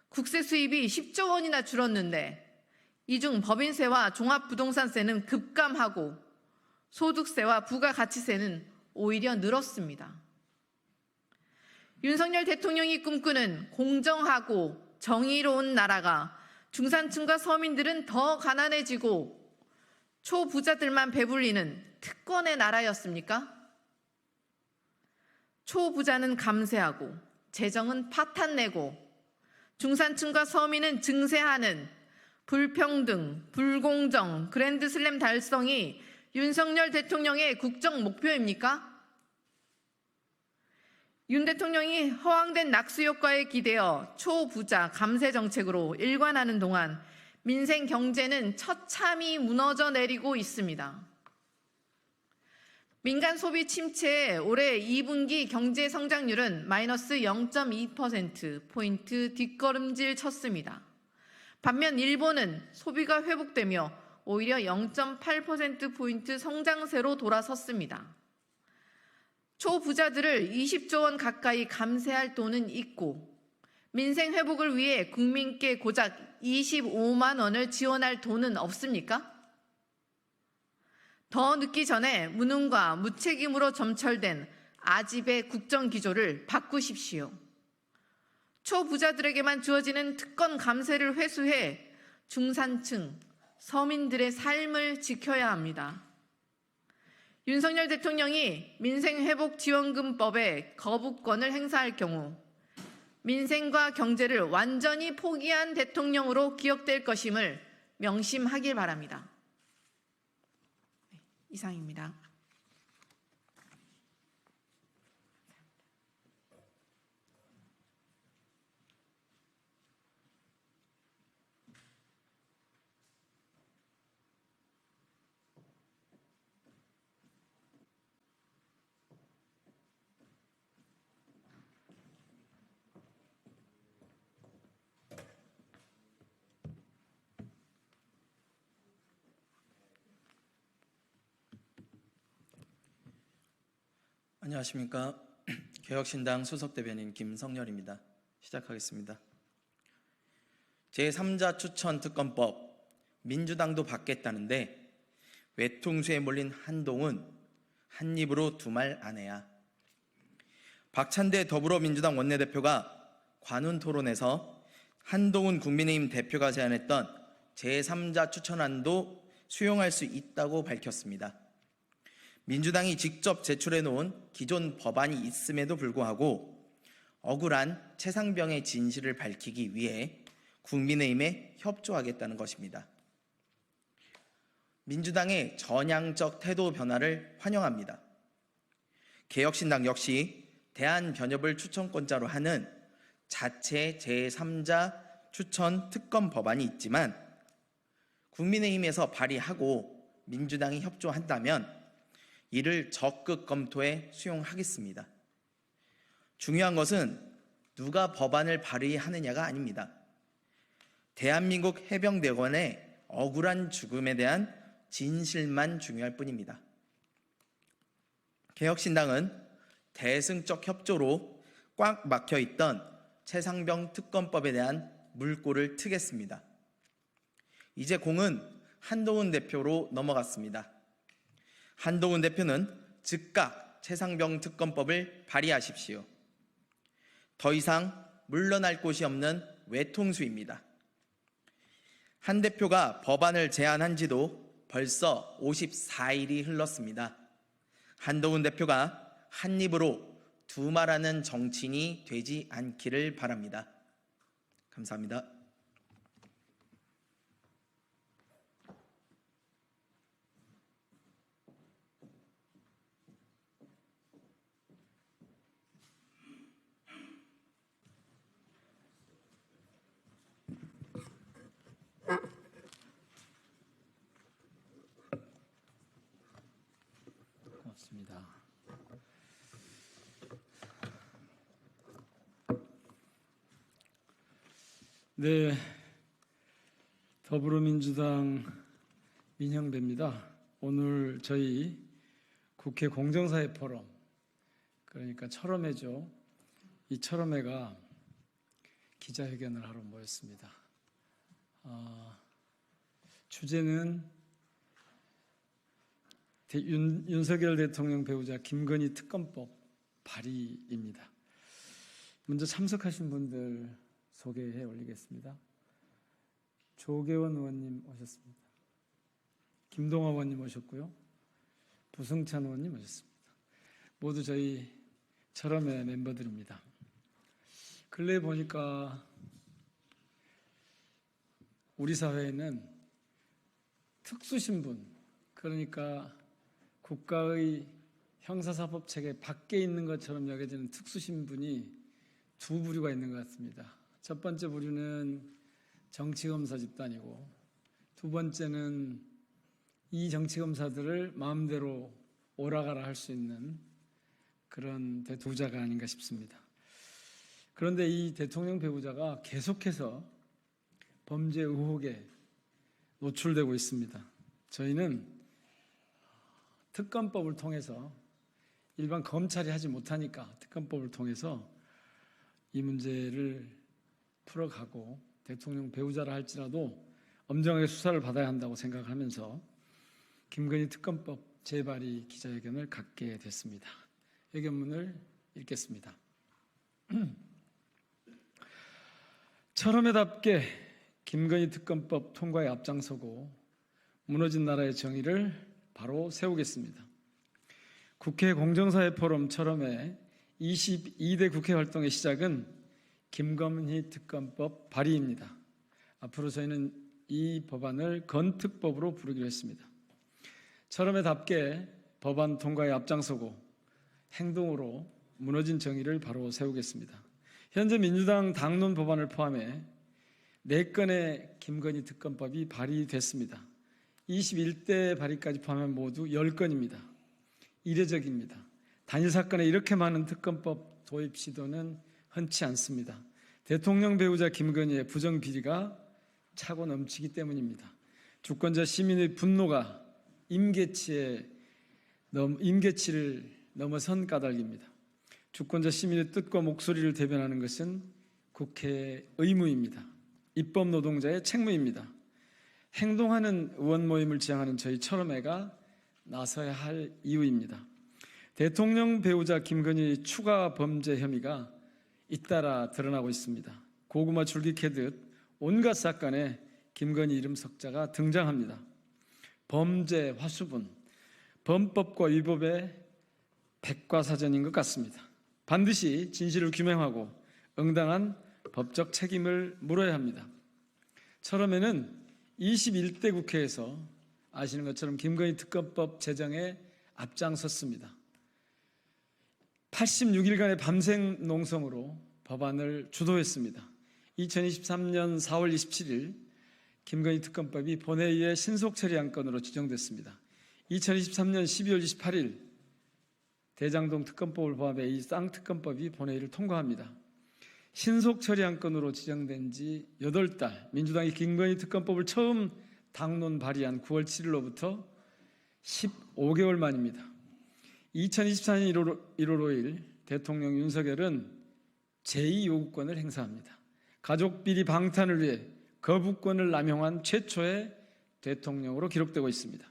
국세 수입이 10조 원이나 줄었는데 이 중 법인세와 종합부동산세는 급감하고 소득세와 부가가치세는 오히려 늘었습니다. 윤석열 대통령이 꿈꾸는 공정하고 정의로운 나라가 중산층과 서민들은 더 가난해지고 초부자들만 배불리는 특권의 나라였습니까? 초부자는 감세하고 재정은 파탄내고 중산층과 서민은 증세하는 불평등, 불공정, 그랜드슬램 달성이 윤석열 대통령의 국정 목표입니까? 윤 대통령이 허황된 낙수 효과에 기대어 초부자 감세 정책으로 일관하는 동안 민생 경제는 처참히 무너져 내리고 있습니다. 민간 소비 침체에 올해 2분기 경제 성장률은 마이너스 0.2%포인트 뒷걸음질 쳤습니다. 반면 일본은 소비가 회복되며 오히려 0.8%포인트 성장세로 돌아섰습니다. 초부자들을 20조 원 가까이 감세할 돈은 있고 민생 회복을 위해 국민께 고작 25만 원을 지원할 돈은 없습니까? 더 늦기 전에 무능과 무책임으로 점철된 아집의 국정기조를 바꾸십시오. 초부자들에게만 주어지는 특권 감세를 회수해 중산층, 서민들의 삶을 지켜야 합니다. 윤석열 대통령이 민생회복지원금법에 거부권을 행사할 경우 민생과 경제를 완전히 포기한 대통령으로 기억될 것임을 명심하길 바랍니다. 이상입니다. 안녕하십니까. 개혁신당 수석대변인 김성렬입니다. 시작하겠습니다. 제3자 추천 특검법 민주당도 받겠다는데 외통수에 몰린 한동훈 한 입으로 두 말 안 해야. 박찬대 더불어민주당 원내대표가 관훈 토론에서 한동훈 국민의힘 대표가 제안했던 제3자 추천안도 수용할 수 있다고 밝혔습니다. 민주당이 직접 제출해 놓은 기존 법안이 있음에도 불구하고 억울한 최상병의 진실을 밝히기 위해 국민의힘에 협조하겠다는 것입니다. 민주당의 전향적 태도 변화를 환영합니다. 개혁신당 역시 대한변협을 추천권자로 하는 자체 제3자 추천 특검 법안이 있지만 국민의힘에서 발의하고 민주당이 협조한다면 이를 적극 검토해 수용하겠습니다. 중요한 것은 누가 법안을 발의하느냐가 아닙니다. 대한민국 해병대원의 억울한 죽음에 대한 진실만 중요할 뿐입니다. 개혁신당은 대승적 협조로 꽉 막혀 있던 최상병 특검법에 대한 물꼬를 트겠습니다. 이제 공은 한동훈 대표로 넘어갔습니다. 한동훈 대표는 즉각 최상병 특검법을 발의하십시오. 더 이상 물러날 곳이 없는 외통수입니다. 한 대표가 법안을 제안한 지도 벌써 54일이 흘렀습니다. 한동훈 대표가 한 입으로 두 말하는 정치인이 되지 않기를 바랍니다. 감사합니다. 고맙습니다. 네, 더불어민주당 민형배입니다. 오늘 저희 국회 공정사회 포럼, 그러니까 철험회죠. 이 철험회가 기자회견을 하러 모였습니다. 주제는 윤석열 대통령 배우자 김건희 특검법 발의입니다. 먼저 참석하신 분들 소개해 올리겠습니다. 조계원 의원님 오셨습니다. 김동화 의원님 오셨고요. 부승찬 의원님 오셨습니다. 모두 저희 철험회 멤버들입니다. 근래에 보니까 우리 사회에는 특수신분, 그러니까 국가의 형사사법 체계 밖에 있는 것처럼 여겨지는 특수신분이 두 부류가 있는 것 같습니다. 첫 번째 부류는 정치검사 집단이고, 두 번째는 이 정치검사들을 마음대로 오라가라 할 수 있는 그런 대투자가 아닌가 싶습니다. 그런데 이 대통령 배우자가 계속해서 범죄 의혹에 노출되고 있습니다. 저희는 특검법을 통해서, 일반 검찰이 하지 못하니까 특검법을 통해서 이 문제를 풀어가고 대통령 배우자라 할지라도 엄정하게 수사를 받아야 한다고 생각하면서 김건희 특검법 재발의 기자회견을 갖게 됐습니다. 회견문을 읽겠습니다. 철험회답게 김건희 특검법 통과에 앞장서고 무너진 나라의 정의를 바로 세우겠습니다. 국회 공정사회 포럼 철험회 22대 국회 활동의 시작은 김건희 특검법 발의입니다. 앞으로 저희는 이 법안을 건특법으로 부르기로 했습니다. 철험회답게 법안 통과에 앞장서고 행동으로 무너진 정의를 바로 세우겠습니다. 현재 민주당 당론 법안을 포함해 4건의 김건희 특검법이 발의됐습니다. 21대 발의까지 포함하면 모두 10건입니다. 이례적입니다. 단일 사건에 이렇게 많은 특검법 도입 시도는 흔치 않습니다. 대통령 배우자 김건희의 부정비리가 차고 넘치기 때문입니다. 주권자 시민의 분노가 임계치를 넘어선 까닭입니다. 주권자 시민의 뜻과 목소리를 대변하는 것은 국회의 의무입니다. 입법 노동자의 책무입니다. 행동하는 의원 모임을 지향하는 저희 철험회가 나서야 할 이유입니다. 대통령 배우자 김건희 추가 범죄 혐의가 잇따라 드러나고 있습니다. 고구마 줄기 캐듯 온갖 사건에 김건희 이름 석자가 등장합니다. 범죄 화수분, 범법과 위법의 백과사전인 것 같습니다. 반드시 진실을 규명하고 응당한 법적 책임을 물어야 합니다. 철험회는 21대 국회에서 아시는 것처럼 김건희 특검법 제정에 앞장섰습니다. 86일간의 밤샘 농성으로 법안을 주도했습니다. 2023년 4월 27일 김건희 특검법이 본회의의 신속 처리 안건으로 지정됐습니다. 2023년 12월 28일 대장동 특검법을 포함해 이 쌍특검법이 본회의를 통과합니다. 신속 처리 안건으로 지정된 지 8달, 민주당이 김건희 특검법을 처음 당론 발의한 9월 7일로부터 15개월 만입니다. 2024년 1월 5일 대통령 윤석열은 제2요구권을 행사합니다. 가족비리 방탄을 위해 거부권을 남용한 최초의 대통령으로 기록되고 있습니다.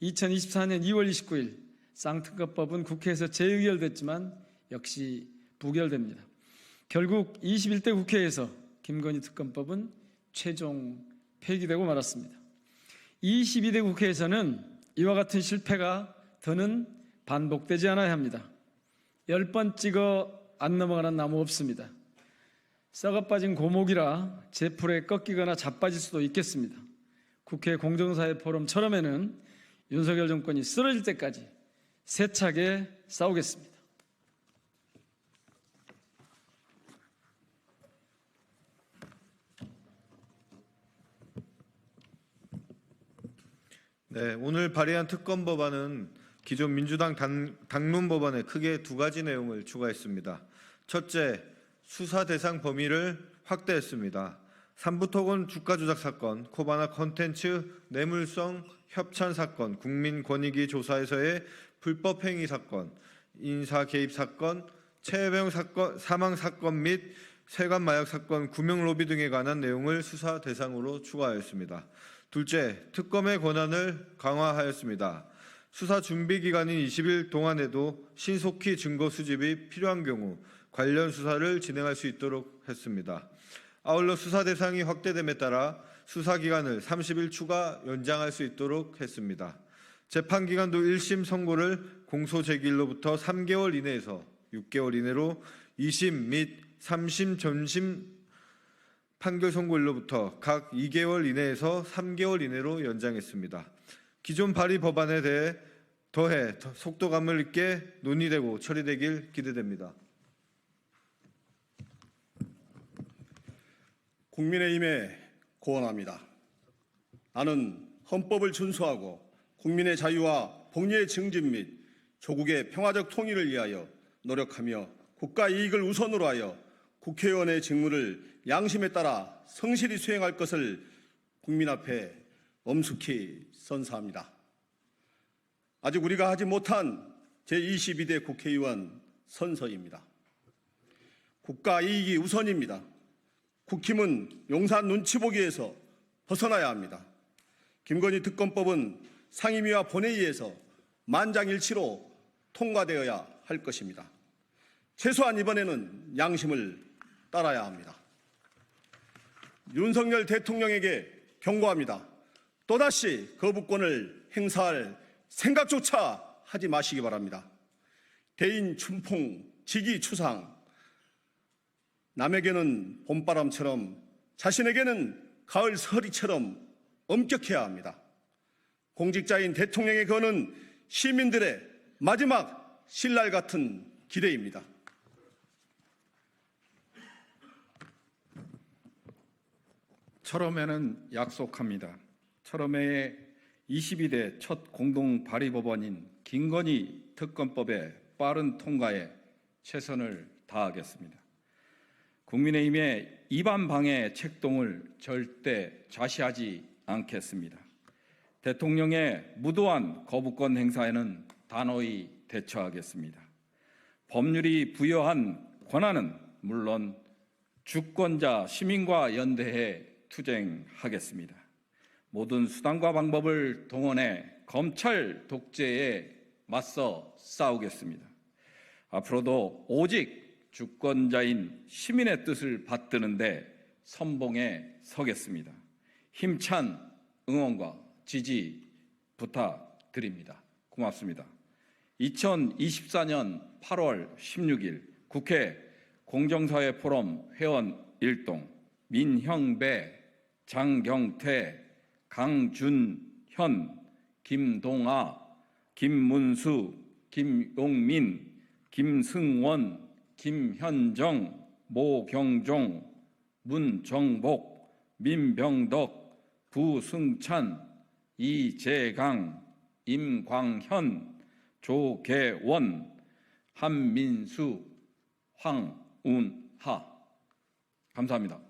2024년 2월 29일 쌍특검법은 국회에서 재의결됐지만 역시 부결됩니다. 결국 21대 국회에서 김건희 특검법은 최종 폐기되고 말았습니다. 22대 국회에서는 이와 같은 실패가 더는 반복되지 않아야 합니다. 10번 찍어 안 넘어가는 나무 없습니다. 썩어 빠진 고목이라 제풀에 꺾이거나 자빠질 수도 있겠습니다. 국회 공정사회 포럼처럼에는 윤석열 정권이 쓰러질 때까지 세차게 싸우겠습니다. 네, 오늘 발의한 특검 법안은 기존 민주당 당론 법안에 크게 두 가지 내용을 추가했습니다. 첫째, 수사 대상 범위를 확대했습니다. 삼부토건 주가 조작 사건, 코바나 콘텐츠 뇌물성 협찬 사건, 국민권익위 조사에서의 불법 행위 사건, 인사 개입 사건, 최혜병 사건 사망 사건 및 세관 마약 사건 구명 로비 등에 관한 내용을 수사 대상으로 추가하였습니다. 둘째, 특검의 권한을 강화하였습니다. 수사 준비 기간인 20일 동안에도 신속히 증거 수집이 필요한 경우 관련 수사를 진행할 수 있도록 했습니다. 아울러 수사 대상이 확대됨에 따라 수사 기간을 30일 추가 연장할 수 있도록 했습니다. 재판 기간도 1심 선고를 공소 제기일로부터 3개월 이내에서 6개월 이내로 2심 및 3심 전심 판결 선고일로부터 각 2개월 이내에서 3개월 이내로 연장했습니다. 기존 발의 법안에 대해 더해 속도감을 있게 논의되고 처리되길 기대됩니다. 국민의힘에 고언합니다. 나는 헌법을 준수하고 국민의 자유와 복리의 증진 및 조국의 평화적 통일을 위하여 노력하며 국가 이익을 우선으로 하여 국회의원의 직무를 양심에 따라 성실히 수행할 것을 국민 앞에 엄숙히 선사합니다. 아직 우리가 하지 못한 제22대 국회의원 선서입니다. 국가 이익이 우선입니다. 국힘은 용산 눈치 보기에서 벗어나야 합니다. 김건희 특검법은 상임위와 본회의에서 만장일치로 통과되어야 할 것입니다. 최소한 이번에는 양심을 따라야 합니다. 윤석열 대통령에게 경고합니다. 또다시 거부권을 행사할 생각조차 하지 마시기 바랍니다. 대인 춘풍, 직위 추상, 남에게는 봄바람처럼 자신에게는 가을 서리처럼 엄격해야 합니다. 공직자인 대통령의 거는 시민들의 마지막 신랄 같은 기대입니다. 철험회는 약속합니다. 철험회의 22대 첫 공동 발의 법안인 김건희 특검법의 빠른 통과에 최선을 다하겠습니다. 국민의힘의 이반 방해 책동을 절대 좌시하지 않겠습니다. 대통령의 무도한 거부권 행사에는 단호히 대처하겠습니다. 법률이 부여한 권한은 물론 주권자 시민과 연대해 투쟁하겠습니다. 모든 수단과 방법을 동원해 검찰 독재에 맞서 싸우겠습니다. 앞으로도 오직 주권자인 시민의 뜻을 받드는데 선봉에 서겠습니다. 힘찬 응원과 지지 부탁드립니다. 고맙습니다. 2024년 8월 16일 국회 공정사회 포럼 회원 일동 민형배, 장경태, 강준현, 김동아, 김문수, 김용민, 김승원, 김현정, 모경종, 문정복, 민병덕, 부승찬, 이재강, 임광현, 조계원, 한민수, 황운하. 감사합니다.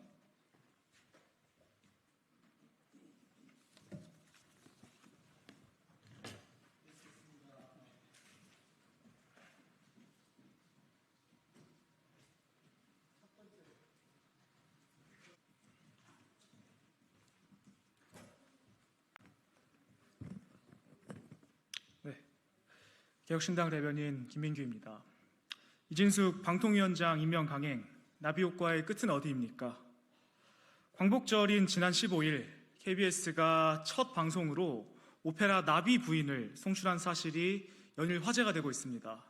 개혁신당 대변인 김민규입니다. 이진숙 방통위원장 임명 강행, 나비 효과의 끝은 어디입니까? 광복절인 지난 15일 KBS가 첫 방송으로 오페라 나비 부인을 송출한 사실이 연일 화제가 되고 있습니다.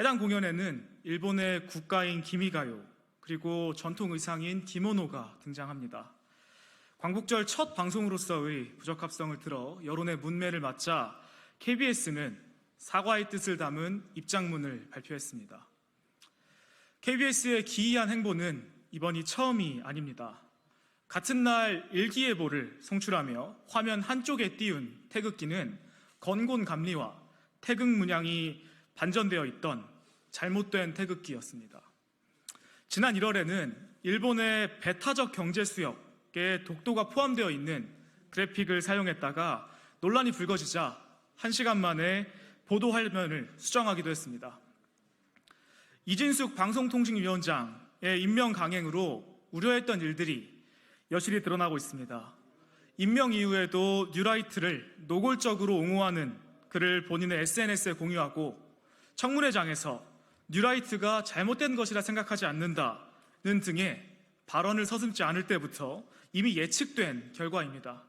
해당 공연에는 일본의 국가인 기미가요, 그리고 전통 의상인 기모노가 등장합니다. 광복절 첫 방송으로서의 부적합성을 들어 여론의 문매를 맞자 KBS는 사과의 뜻을 담은 입장문을 발표했습니다. KBS의 기이한 행보는 이번이 처음이 아닙니다. 같은 날 일기예보를 송출하며 화면 한쪽에 띄운 태극기는 건곤 감리와 태극 문양이 반전되어 있던 잘못된 태극기였습니다. 지난 1월에는 일본의 배타적 경제 수역에 독도가 포함되어 있는 그래픽을 사용했다가 논란이 불거지자 1시간 만에 보도 화면을 수정하기도 했습니다. 이진숙 방송통신위원장의 임명 강행으로 우려했던 일들이 여실히 드러나고 있습니다. 임명 이후에도 뉴라이트를 노골적으로 옹호하는 글을 본인의 SNS에 공유하고 청문회장에서 뉴라이트가 잘못된 것이라 생각하지 않는다는 등의 발언을 서슴지 않을 때부터 이미 예측된 결과입니다.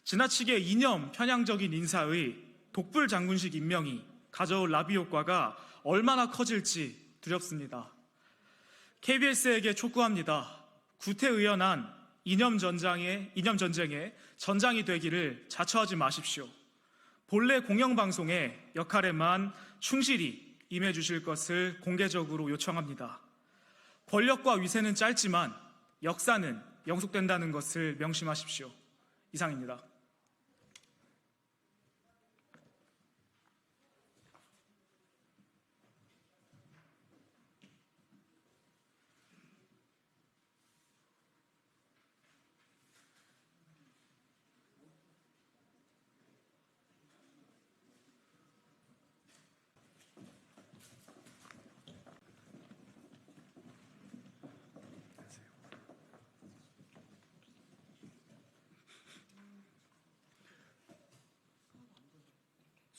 지나치게 이념 편향적인 인사의 독불 장군식 임명이 가져올 나비 효과가 얼마나 커질지 두렵습니다. KBS에게 촉구합니다. 구태의연한 이념 전쟁의 전장이 되기를 자처하지 마십시오. 본래 공영방송의 역할에만 충실히 임해 주실 것을 공개적으로 요청합니다. 권력과 위세는 짧지만 역사는 영속된다는 것을 명심하십시오. 이상입니다.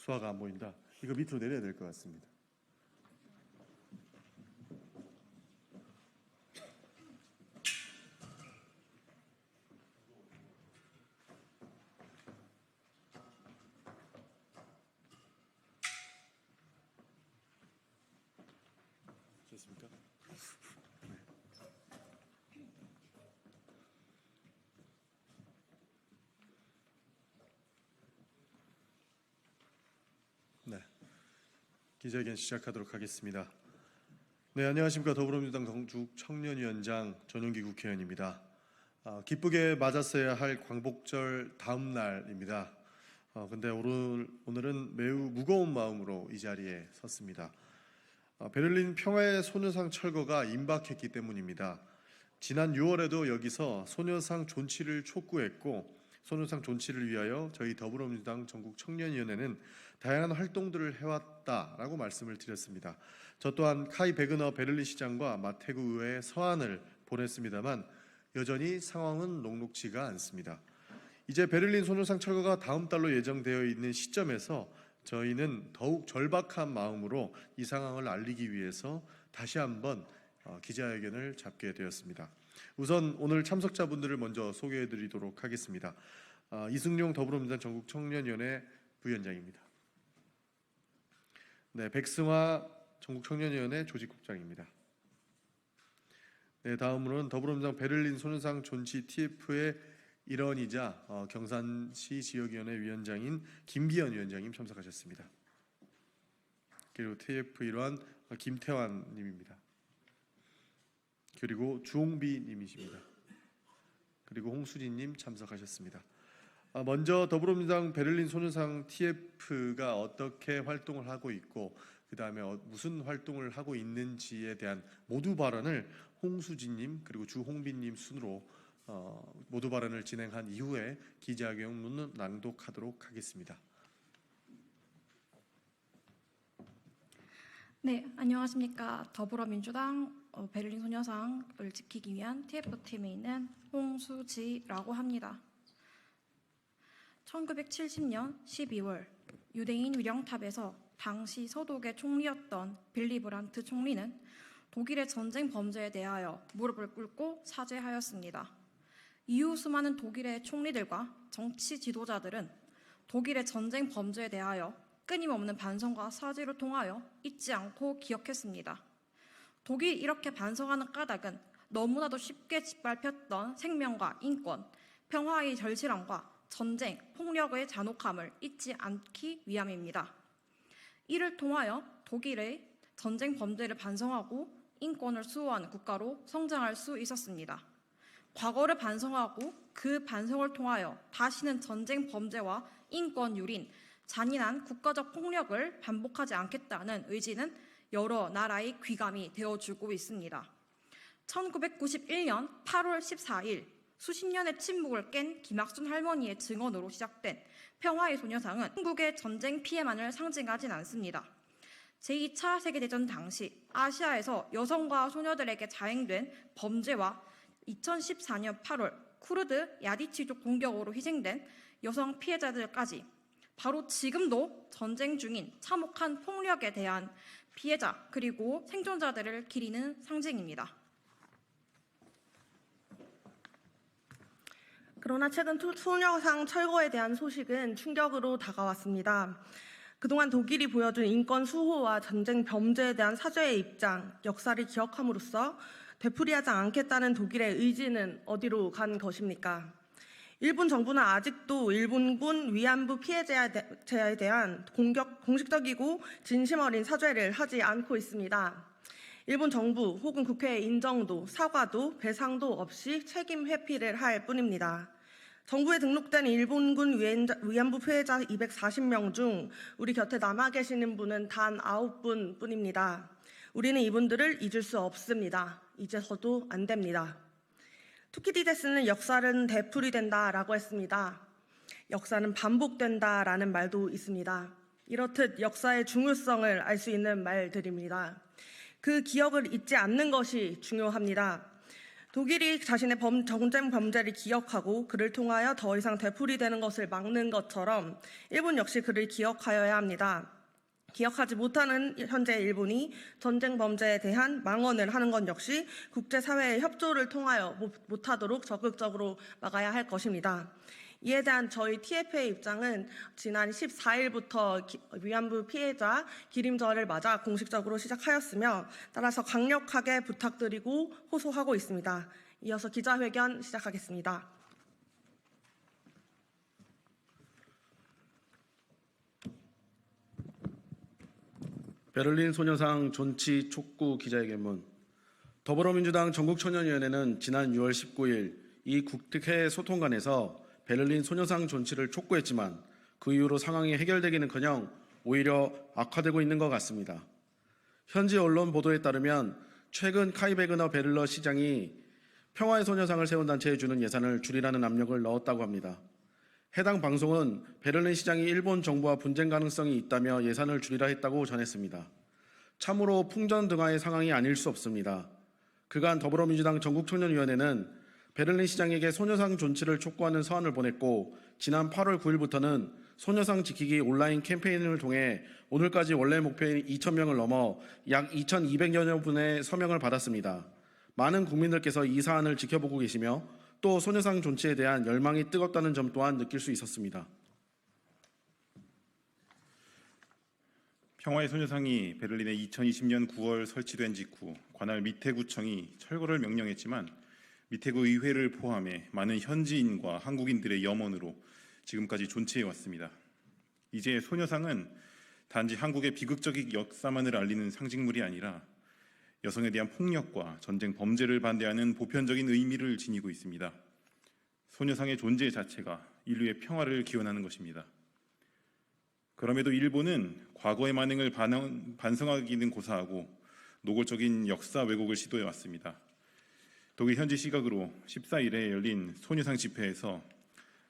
수화가 안 보인다. 이거 밑으로 내려야 될 것 같습니다. 됐습니까? 네. 기자회견 시작하도록 하겠습니다. 네, 안녕하십니까. 더불어민주당 경북 청년위원장 전용기 국회의원입니다. 기쁘게 맞았어야 할 광복절 다음 날입니다. 근데 오늘은 매우 무거운 마음으로 이 자리에 섰습니다. 베를린 평화의 소녀상 철거가 임박했기 때문입니다. 지난 6월에도 여기서 소녀상 존치를 촉구했고 소녀상 존치를 위하여 저희 더불어민주당 전국 청년위원회는 다양한 활동들을 해왔다라고 말씀을 드렸습니다. 저 또한 카이 베그너 베를린 시장과 마테구 의회에 서한을 보냈습니다만 여전히 상황은 녹록지가 않습니다. 이제 베를린 소녀상 철거가 다음 달로 예정되어 있는 시점에서 저희는 더욱 절박한 마음으로 이 상황을 알리기 위해서 다시 한번 기자회견을 잡게 되었습니다. 우선 오늘 참석자분들을 먼저 소개해드리도록 하겠습니다. 이승용 더불어민주당 전국 청년위원회 부위원장입니다. 네, 백승화 전국 청년위원회 조직국장입니다. 네, 다음으로는 더불어민주당 베를린 소녀상 존치 TF의 일원이자 경산시 지역위원회 위원장인 김기현 위원장님 참석하셨습니다. 그리고 TF 일원 김태환 님입니다. 그리고 주홍비 님이십니다. 그리고 홍수진 님 참석하셨습니다. 먼저 더불어민주당 베를린 소녀상 TF가 어떻게 활동을 하고 있고 그 다음에 무슨 활동을 하고 있는지에 대한 모두 발언을 홍수진 님 그리고 주홍비 님 순으로 모두 발언을 진행한 이후에 기자회견문은 낭독하도록 하겠습니다. 네, 안녕하십니까. 더불어민주당 베를린 소녀상을 지키기 위한 TF팀에 있는 홍수지라고 합니다. 1970년 12월 유대인 위령탑에서 당시 서독의 총리였던 빌리 브란트 총리는 독일의 전쟁 범죄에 대하여 무릎을 꿇고 사죄하였습니다. 이후 수많은 독일의 총리들과 정치 지도자들은 독일의 전쟁 범죄에 대하여 끊임없는 반성과 사죄를 통하여 잊지 않고 기억했습니다. 독일이 이렇게 반성하는 까닭은 너무나도 쉽게 짓밟혔던 생명과 인권, 평화의 절실함과 전쟁, 폭력의 잔혹함을 잊지 않기 위함입니다. 이를 통하여 독일의 전쟁 범죄를 반성하고 인권을 수호하는 국가로 성장할 수 있었습니다. 과거를 반성하고 그 반성을 통하여 다시는 전쟁 범죄와 인권 유린, 잔인한 국가적 폭력을 반복하지 않겠다는 의지는 여러 나라의 귀감이 되어주고 있습니다. 1991년 8월 14일 수십 년의 침묵을 깬 김학순 할머니의 증언으로 시작된 평화의 소녀상은 한국의 전쟁 피해만을 상징하진 않습니다. 제2차 세계대전 당시 아시아에서 여성과 소녀들에게 자행된 범죄와 2014년 8월 쿠르드 야디치족 공격으로 희생된 여성 피해자들까지 바로 지금도 전쟁 중인 참혹한 폭력에 대한 피해자 그리고 생존자들을 기리는 상징입니다. 그러나 최근 소녀상 철거에 대한 소식은 충격으로 다가왔습니다. 그동안 독일이 보여준 인권 수호와 전쟁 범죄에 대한 사죄의 입장, 역사를 기억함으로써 되풀이하지 않겠다는 독일의 의지는 어디로 간 것입니까? 일본 정부는 아직도 일본군 위안부 피해자에 대한 공식적이고 진심 어린 사죄를 하지 않고 있습니다. 일본 정부 혹은 국회의 인정도, 사과도, 배상도 없이 책임 회피를 할 뿐입니다. 정부에 등록된 일본군 위안부 피해자 240명 중 우리 곁에 남아 계시는 분은 단 9분 뿐입니다. 우리는 이분들을 잊을 수 없습니다. 잊어서도 안 됩니다. 투키디데스는 역사는 되풀이된다라고 했습니다. 역사는 반복된다라는 말도 있습니다. 이렇듯 역사의 중요성을 알 수 있는 말들입니다. 그 기억을 잊지 않는 것이 중요합니다. 독일이 자신의 전쟁 범죄를 기억하고 그를 통하여 더 이상 되풀이되는 것을 막는 것처럼 일본 역시 그를 기억하여야 합니다. 기억하지 못하는 현재 일본이 전쟁 범죄에 대한 망언을 하는 것 역시 국제사회의 협조를 통하여 못하도록 적극적으로 막아야 할 것입니다. 이에 대한 저희 TF의 입장은 지난 14일부터 위안부 피해자 기림절을 맞아 공식적으로 시작하였으며 따라서 강력하게 부탁드리고 호소하고 있습니다. 이어서 기자회견 시작하겠습니다. 베를린 소녀상 존치 촉구 기자회견문. 더불어민주당 전국청년위원회는 지난 6월 19일 이 국회 소통관에서 베를린 소녀상 존치를 촉구했지만 그 이후로 상황이 해결되기는커녕 오히려 악화되고 있는 것 같습니다. 현지 언론 보도에 따르면 최근 카이 베그너 베를러 시장이 평화의 소녀상을 세운 단체에 주는 예산을 줄이라는 압력을 넣었다고 합니다. 해당 방송은 베를린 시장이 일본 정부와 분쟁 가능성이 있다며 예산을 줄이라 했다고 전했습니다. 참으로 풍전등화의 상황이 아닐 수 없습니다. 그간 더불어민주당 전국청년위원회는 베를린 시장에게 소녀상 존치를 촉구하는 서한을 보냈고 지난 8월 9일부터는 소녀상 지키기 온라인 캠페인을 통해 오늘까지 원래 목표인 2,000명을 넘어 약 2,200여 분의 서명을 받았습니다. 많은 국민들께서 이 사안을 지켜보고 계시며 또 소녀상 존치에 대한 열망이 뜨겁다는 점 또한 느낄 수 있었습니다. 평화의 소녀상이 베를린에 2020년 9월 설치된 직후 관할 미테구청이 철거를 명령했지만 미테구 의회를 포함해 많은 현지인과 한국인들의 염원으로 지금까지 존치해 왔습니다. 이제 소녀상은 단지 한국의 비극적인 역사만을 알리는 상징물이 아니라 여성에 대한 폭력과 전쟁 범죄를 반대하는 보편적인 의미를 지니고 있습니다. 소녀상의 존재 자체가 인류의 평화를 기원하는 것입니다. 그럼에도 일본은 과거의 만행을 반성하기는 고사하고 노골적인 역사 왜곡을 시도해 왔습니다. 독일 현지 시각으로 14일에 열린 소녀상 집회에서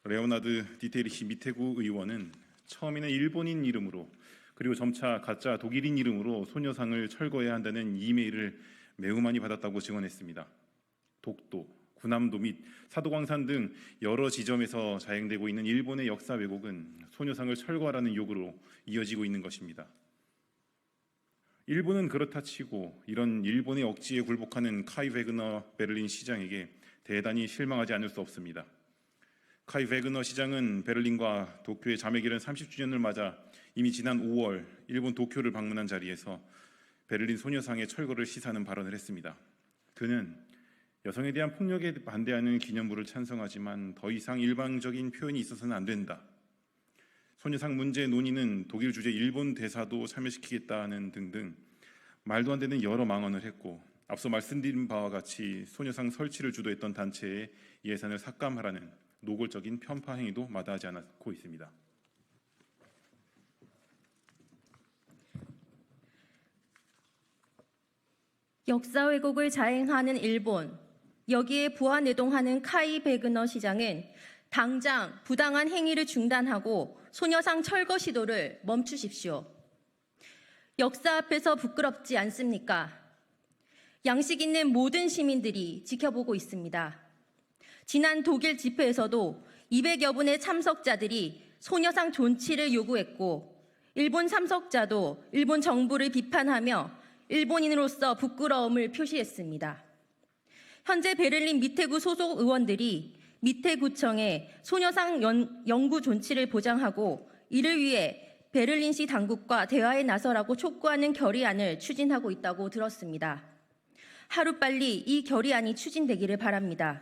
레오나드 디테리히 미테구 의원은 처음에는 일본인 이름으로 그리고 점차 가짜 독일인 이름으로 소녀상을 철거해야 한다는 이메일을 매우 많이 받았다고 증언했습니다. 독도, 군함도 및 사도광산 등 여러 지점에서 자행되고 있는 일본의 역사 왜곡은 소녀상을 철거하라는 요구로 이어지고 있는 것입니다. 일본은 그렇다 치고 이런 일본의 억지에 굴복하는 카이 베그너 베를린 시장에게 대단히 실망하지 않을 수 없습니다. 카이 베그너 시장은 베를린과 도쿄의 자매기른 30주년을 맞아 이미 지난 5월 일본 도쿄를 방문한 자리에서 베를린 소녀상의 철거를 시사하는 발언을 했습니다. 그는 여성에 대한 폭력에 반대하는 기념물을 찬성하지만 더 이상 일방적인 표현이 있어서는 안 된다. 소녀상 문제 논의는 독일 주재 일본 대사도 참여시키겠다는 등등 말도 안 되는 여러 망언을 했고, 앞서 말씀드린 바와 같이 소녀상 설치를 주도했던 단체의 예산을 삭감하라는 노골적인 편파 행위도 마다하지 않고 있습니다. 역사 왜곡을 자행하는 일본, 여기에 부안내동하는 카이 베그너 시장은 당장 부당한 행위를 중단하고 소녀상 철거 시도를 멈추십시오. 역사 앞에서 부끄럽지 않습니까? 양식 있는 모든 시민들이 지켜보고 있습니다. 지난 독일 집회에서도 200여 분의 참석자들이 소녀상 존치를 요구했고, 일본 참석자도 일본 정부를 비판하며 일본인으로서 부끄러움을 표시했습니다. 현재 베를린 미테구 소속 의원들이 미테구청에 소녀상 영구 존치를 보장하고 이를 위해 베를린시 당국과 대화에 나서라고 촉구하는 결의안을 추진하고 있다고 들었습니다. 하루빨리 이 결의안이 추진되기를 바랍니다.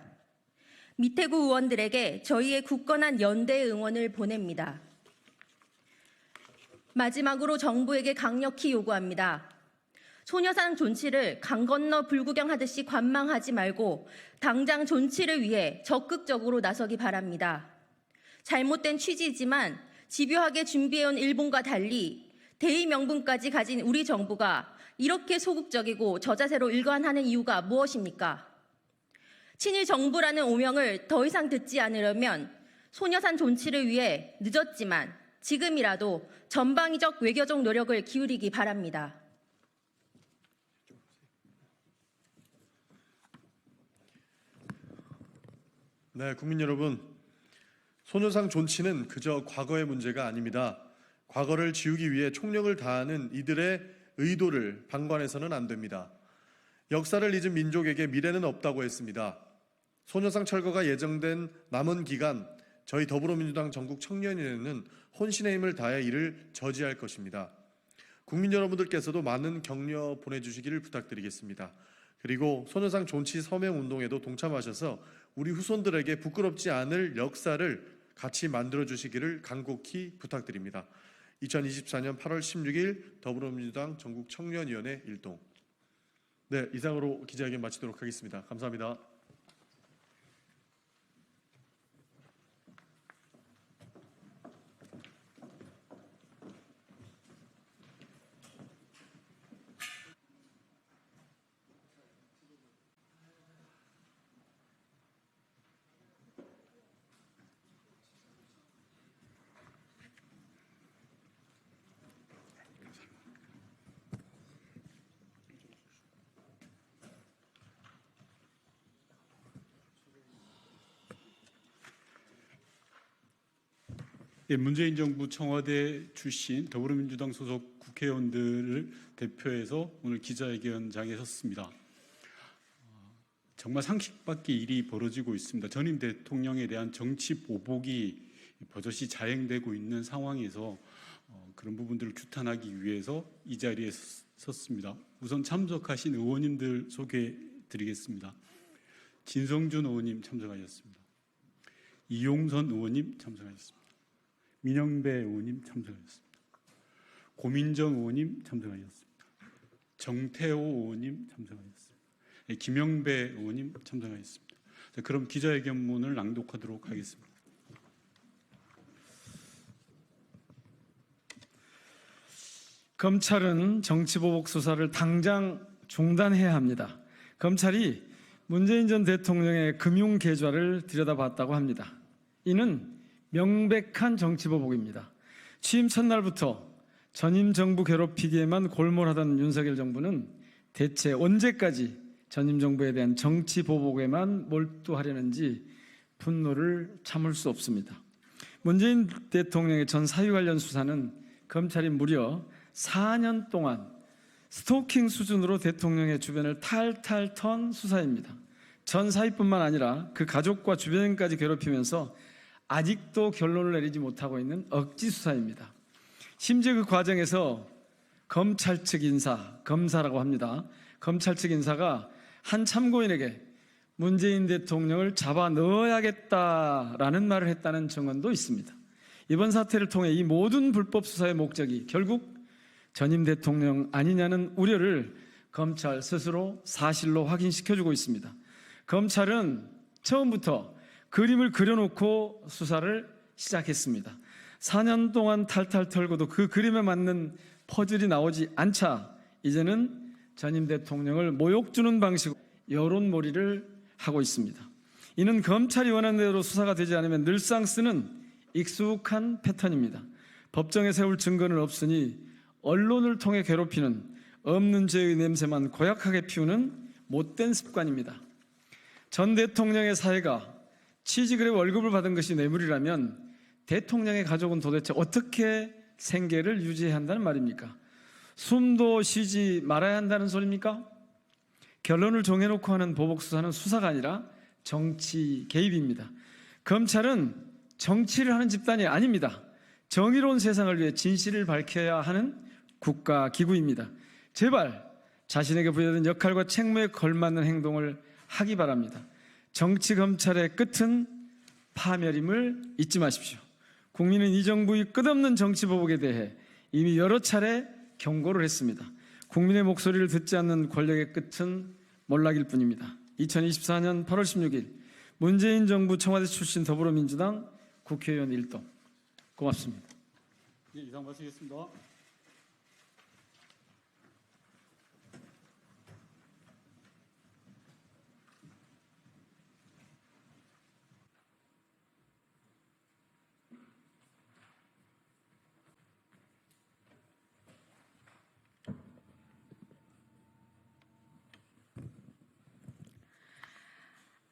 미테구 의원들에게 저희의 굳건한 연대 응원을 보냅니다. 마지막으로 정부에게 강력히 요구합니다. 소녀상 존치를 강 건너 불구경하듯이 관망하지 말고 당장 존치를 위해 적극적으로 나서기 바랍니다. 잘못된 취지이지만 집요하게 준비해온 일본과 달리 대의 명분까지 가진 우리 정부가 이렇게 소극적이고 저자세로 일관하는 이유가 무엇입니까? 친일 정부라는 오명을 더 이상 듣지 않으려면 소녀상 존치를 위해 늦었지만 지금이라도 전방위적 외교적 노력을 기울이기 바랍니다. 네, 국민 여러분, 소녀상 존치는 그저 과거의 문제가 아닙니다. 과거를 지우기 위해 총력을 다하는 이들의 의도를 방관해서는 안 됩니다. 역사를 잊은 민족에게 미래는 없다고 했습니다. 소녀상 철거가 예정된 남은 기간, 저희 더불어민주당 전국 청년위원회는 혼신의 힘을 다해 이를 저지할 것입니다. 국민 여러분들께서도 많은 격려 보내주시기를 부탁드리겠습니다. 그리고 소녀상 존치 서명 운동에도 동참하셔서 우리 후손들에게 부끄럽지 않을 역사를 같이 만들어 주시기를 간곡히 부탁드립니다. 2024년 8월 16일 더불어민주당 전국 청년위원회 일동. 네, 이상으로 기자회견 마치도록 하겠습니다. 감사합니다. 문재인 정부 청와대 출신 더불어민주당 소속 국회의원들을 대표해서 오늘 기자회견장에 섰습니다. 정말 상식 밖의 일이 벌어지고 있습니다. 전임 대통령에 대한 정치 보복이 버젓이 자행되고 있는 상황에서 그런 부분들을 규탄하기 위해서 이 자리에 섰습니다. 우선 참석하신 의원님들 소개드리겠습니다. 진성준 의원님 참석하셨습니다. 이용선 의원님 참석하셨습니다. 민영배 의원님 참석하셨습니다. 고민정 의원님 참석하셨습니다. 정태호 의원님 참석하셨습니다. 김영배 의원님 참석하셨습니다. 자, 그럼 기자회견문을 낭독하도록 하겠습니다. 검찰은 정치보복 수사를 당장 중단해야 합니다. 검찰이 문재인 전 대통령의 금융 계좌를 들여다봤다고 합니다. 이는 명백한 정치보복입니다. 취임 첫날부터 전임 정부 괴롭히기에만 골몰하던 윤석열 정부는 대체 언제까지 전임 정부에 대한 정치 보복에만 몰두하려는지 분노를 참을 수 없습니다. 문재인 대통령의 전 사유 관련 수사는 검찰이 무려 4년 동안 스토킹 수준으로 대통령의 주변을 탈탈 턴 수사입니다. 전 사위뿐만 아니라 그 가족과 주변까지 괴롭히면서 아직도 결론을 내리지 못하고 있는 억지 수사입니다. 심지어 그 과정에서 검찰 측 인사, 검사라고 합니다. 검찰 측 인사가 한 참고인에게 문재인 대통령을 잡아 넣어야겠다라는 말을 했다는 증언도 있습니다. 이번 사태를 통해 이 모든 불법 수사의 목적이 결국 전임 대통령 아니냐는 우려를 검찰 스스로 사실로 확인시켜주고 있습니다. 검찰은 처음부터 그림을 그려놓고 수사를 시작했습니다. 4년 동안 탈탈 털고도 그 그림에 맞는 퍼즐이 나오지 않자 이제는 전임 대통령을 모욕 주는 방식으로 여론몰이를 하고 있습니다. 이는 검찰이 원하는 대로 수사가 되지 않으면 늘상 쓰는 익숙한 패턴입니다. 법정에 세울 증거는 없으니 언론을 통해 괴롭히는 없는 죄의 냄새만 고약하게 피우는 못된 습관입니다. 전 대통령의 사회가 취직을 해 월급을 받은 것이 뇌물이라면 대통령의 가족은 도대체 어떻게 생계를 유지해야 한다는 말입니까? 숨도 쉬지 말아야 한다는 소리입니까? 결론을 정해놓고 하는 보복수사는 수사가 아니라 정치 개입입니다. 검찰은 정치를 하는 집단이 아닙니다. 정의로운 세상을 위해 진실을 밝혀야 하는 국가기구입니다. 제발 자신에게 부여된 역할과 책무에 걸맞는 행동을 하기 바랍니다. 정치 검찰의 끝은 파멸임을 잊지 마십시오. 국민은 이 정부의 끝없는 정치 보복에 대해 이미 여러 차례 경고를 했습니다. 국민의 목소리를 듣지 않는 권력의 끝은 몰락일 뿐입니다. 2024년 8월 16일 문재인 정부 청와대 출신 더불어민주당 국회의원 1동. 고맙습니다. 이상 마치겠습니다.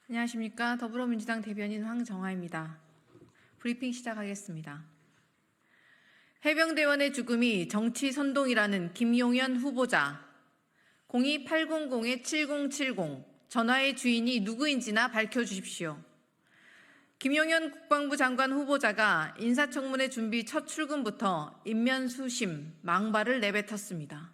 안녕하십니까. 더불어민주당 대변인 황정아입니다. 브리핑 시작하겠습니다. 해병대원의 죽음이 정치 선동이라는 김용현 후보자 02800-7070 전화의 주인이 누구인지나 밝혀주십시오. 김용현 국방부 장관 후보자가 인사청문회 준비 첫 출근부터 인면수심, 망발을 내뱉었습니다.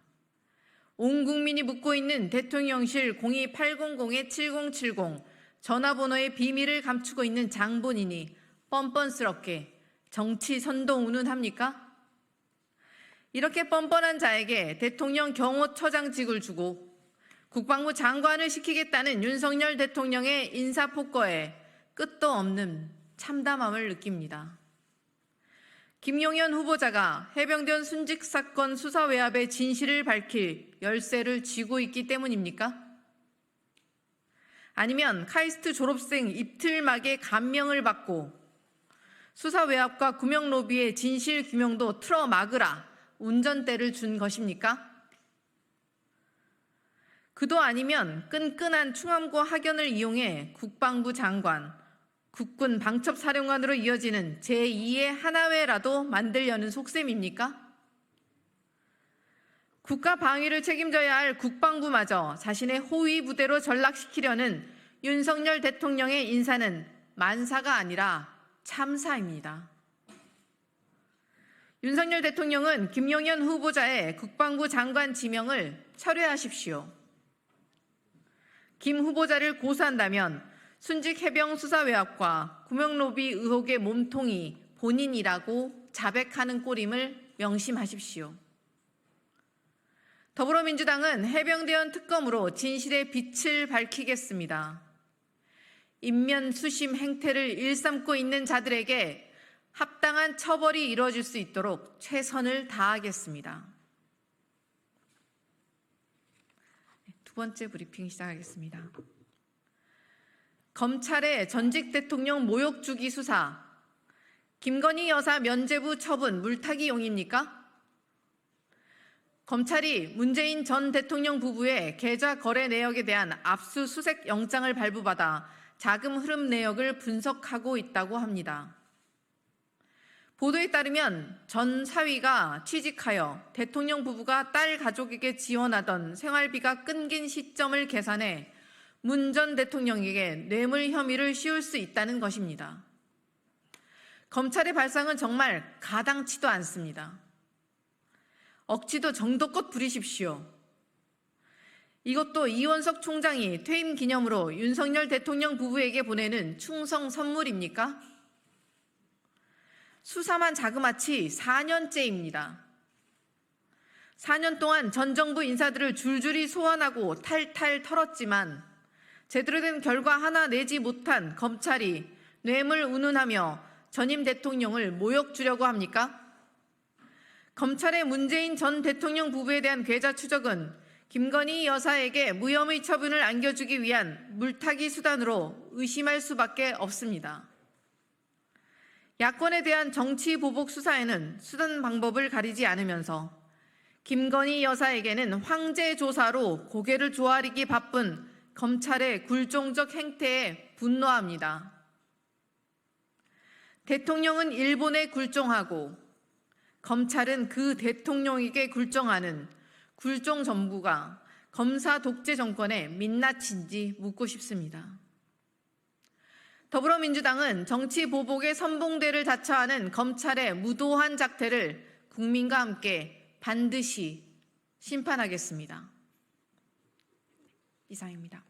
온 국민이 묻고 있는 대통령실 02800-7070 전화번호의 비밀을 감추고 있는 장본인이 뻔뻔스럽게 정치 선동 운운합니까? 이렇게 뻔뻔한 자에게 대통령 경호처장직을 주고 국방부 장관을 시키겠다는 윤석열 대통령의 인사폭거에 끝도 없는 참담함을 느낍니다. 김용현 후보자가 해병대원 순직 사건 수사 외압의 진실을 밝힐 열쇠를 쥐고 있기 때문입니까? 아니면 카이스트 졸업생 입틀막에 감명을 받고 수사 외압과 구명 로비의 진실 규명도 틀어막으라 운전대를 준 것입니까? 그도 아니면 끈끈한 충암고 학연을 이용해 국방부 장관, 국군 방첩사령관으로 이어지는 제2의 하나회라도 만들려는 속셈입니까? 국가 방위를 책임져야 할 국방부마저 자신의 호위 부대로 전락시키려는 윤석열 대통령의 인사는 만사가 아니라 참사입니다. 윤석열 대통령은 김용현 후보자의 국방부 장관 지명을 철회하십시오. 김 후보자를 고소한다면 순직 해병 수사 외압과 구명로비 의혹의 몸통이 본인이라고 자백하는 꼴임을 명심하십시오. 더불어민주당은 해병대원 특검으로 진실의 빛을 밝히겠습니다. 인면수심 행태를 일삼고 있는 자들에게 합당한 처벌이 이루어질 수 있도록 최선을 다하겠습니다. 두 번째 브리핑 시작하겠습니다. 검찰의 전직 대통령 모욕 주기 수사, 김건희 여사 면죄부 처분 물타기용입니까? 검찰이 문재인 전 대통령 부부의 계좌 거래 내역에 대한 압수수색 영장을 발부받아 자금 흐름 내역을 분석하고 있다고 합니다. 보도에 따르면 전 사위가 취직하여 대통령 부부가 딸 가족에게 지원하던 생활비가 끊긴 시점을 계산해 문 전 대통령에게 뇌물 혐의를 씌울 수 있다는 것입니다. 검찰의 발상은 정말 가당치도 않습니다. 억지도 정도껏 부리십시오. 이것도 이원석 총장이 퇴임 기념으로 윤석열 대통령 부부에게 보내는 충성 선물입니까? 수사만 자그마치 4년째입니다. 4년 동안 전 정부 인사들을 줄줄이 소환하고 탈탈 털었지만 제대로 된 결과 하나 내지 못한 검찰이 뇌물 운운하며 전임 대통령을 모욕 주려고 합니까? 검찰의 문재인 전 대통령 부부에 대한 계좌 추적은 김건희 여사에게 무혐의 처분을 안겨주기 위한 물타기 수단으로 의심할 수밖에 없습니다. 야권에 대한 정치 보복 수사에는 수단 방법을 가리지 않으면서 김건희 여사에게는 황제 조사로 고개를 조아리기 바쁜 검찰의 굴종적 행태에 분노합니다. 대통령은 일본에 굴종하고 검찰은 그 대통령에게 굴종하는 굴종 정부가 검사 독재 정권의 민낯인지 묻고 싶습니다. 더불어민주당은 정치 보복의 선봉대를 자처하는 검찰의 무도한 작태를 국민과 함께 반드시 심판하겠습니다. 이상입니다.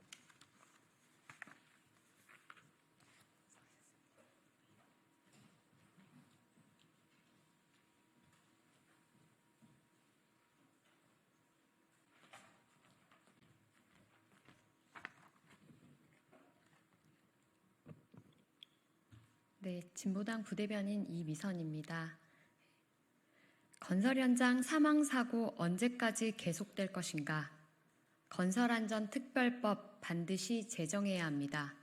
네, 진보당 부대변인 이미선입니다. 건설 현장 사망 사고 언제까지 계속될 것인가? 건설안전특별법 반드시 제정해야 합니다.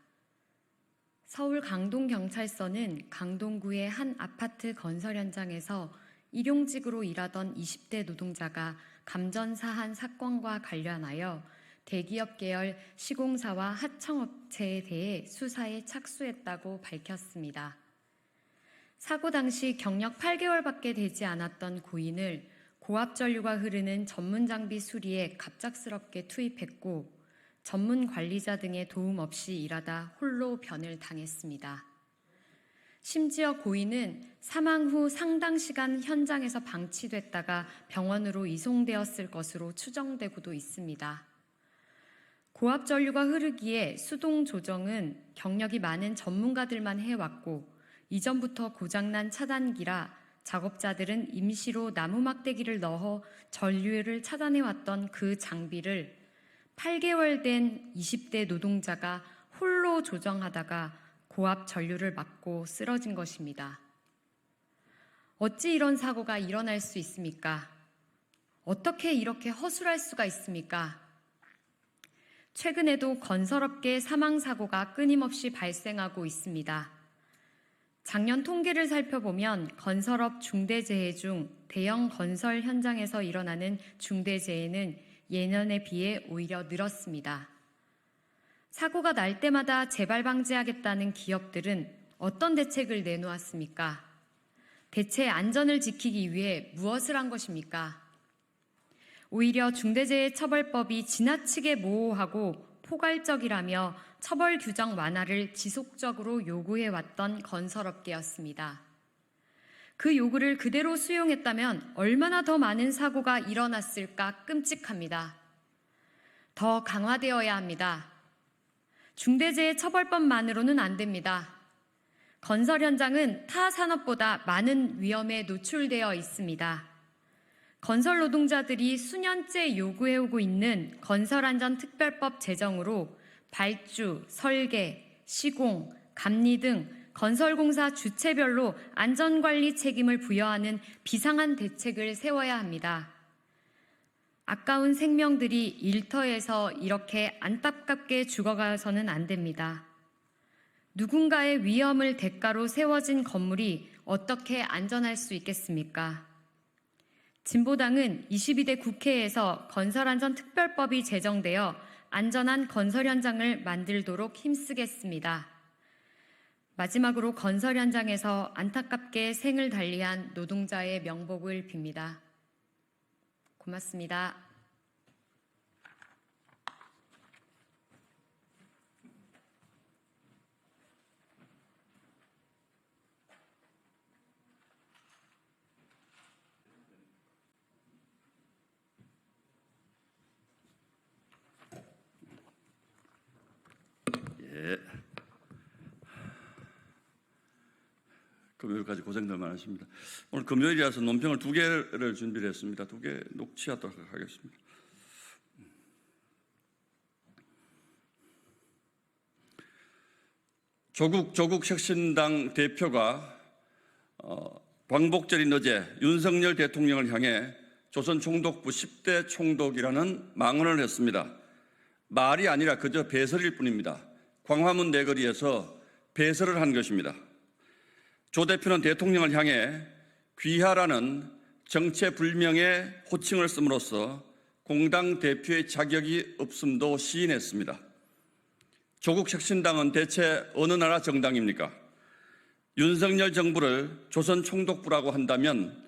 서울 강동경찰서는 강동구의 한 아파트 건설 현장에서 일용직으로 일하던 20대 노동자가 감전사한 사건과 관련하여 대기업 계열 시공사와 하청업체에 대해 수사에 착수했다고 밝혔습니다. 사고 당시 경력 8개월밖에 되지 않았던 고인을 고압전류가 흐르는 전문 장비 수리에 갑작스럽게 투입했고 전문 관리자 등의 도움 없이 일하다 홀로 변을 당했습니다. 심지어 고인은 사망 후 상당 시간 현장에서 방치됐다가 병원으로 이송되었을 것으로 추정되고도 있습니다. 고압 전류가 흐르기에 수동 조정은 경력이 많은 전문가들만 해왔고 이전부터 고장난 차단기라 작업자들은 임시로 나무 막대기를 넣어 전류를 차단해왔던 그 장비를 8개월 된 20대 노동자가 홀로 조정하다가 고압 전류를 맞고 쓰러진 것입니다. 어찌 이런 사고가 일어날 수 있습니까? 어떻게 이렇게 허술할 수가 있습니까? 최근에도 건설업계 사망사고가 끊임없이 발생하고 있습니다. 작년 통계를 살펴보면 건설업 중대재해 중 대형 건설 현장에서 일어나는 중대재해는 예년에 비해 오히려 늘었습니다. 사고가 날 때마다 재발 방지하겠다는 기업들은 어떤 대책을 내놓았습니까? 대체 안전을 지키기 위해 무엇을 한 것입니까? 오히려 중대재해처벌법이 지나치게 모호하고 포괄적이라며 처벌 규정 완화를 지속적으로 요구해왔던 건설업계였습니다. 그 요구를 그대로 수용했다면 얼마나 더 많은 사고가 일어났을까 끔찍합니다. 더 강화되어야 합니다. 중대재해처벌법만으로는 안 됩니다. 건설 현장은 타 산업보다 많은 위험에 노출되어 있습니다. 건설 노동자들이 수년째 요구해오고 있는 건설안전특별법 제정으로 발주, 설계, 시공, 감리 등 건설공사 주체별로 안전관리 책임을 부여하는 비상한 대책을 세워야 합니다. 아까운 생명들이 일터에서 이렇게 안타깝게 죽어가서는 안 됩니다. 누군가의 위험을 대가로 세워진 건물이 어떻게 안전할 수 있겠습니까? 진보당은 22대 국회에서 건설안전특별법이 제정되어 안전한 건설 현장을 만들도록 힘쓰겠습니다. 마지막으로 건설 현장에서 안타깝게 생을 달리한 노동자의 명복을 빕니다. 고맙습니다. 예. 금요일까지 고생들 많으십니다. 오늘 금요일이라서 논평을 2개를 준비를 했습니다. 2개 녹취하도록 하겠습니다. 조국 혁신당 대표가 광복절인 어제 윤석열 대통령을 향해 조선 총독부 10대 총독이라는 망언을 했습니다. 말이 아니라 그저 배설일 뿐입니다. 광화문 내거리에서 배설을 한 것입니다. 조 대표는 대통령을 향해 귀하라는 정체불명의 호칭을 씀으로써 공당 대표의 자격이 없음도 시인했습니다. 조국 혁신당은 대체 어느 나라 정당입니까? 윤석열 정부를 조선 총독부라고 한다면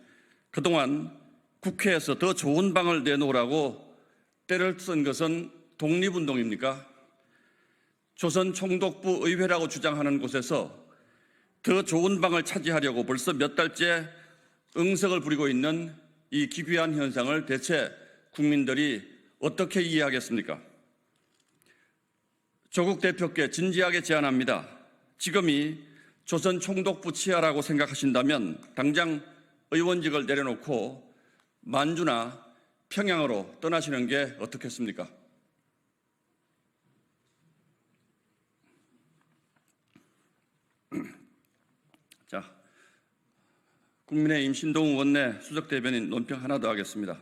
그동안 국회에서 더 좋은 방을 내놓으라고 때를 쓴 것은 독립운동입니까? 조선 총독부 의회라고 주장하는 곳에서 더 좋은 방을 차지하려고 벌써 몇 달째 응석을 부리고 있는 이 기괴한 현상을 대체 국민들이 어떻게 이해하겠습니까? 조국 대표께 진지하게 제안합니다. 지금이 조선 총독부 치하라고 생각하신다면 당장 의원직을 내려놓고 만주나 평양으로 떠나시는 게 어떻겠습니까? 자, 국민의힘 신동우 원내 수석대변인 논평 하나 더 하겠습니다.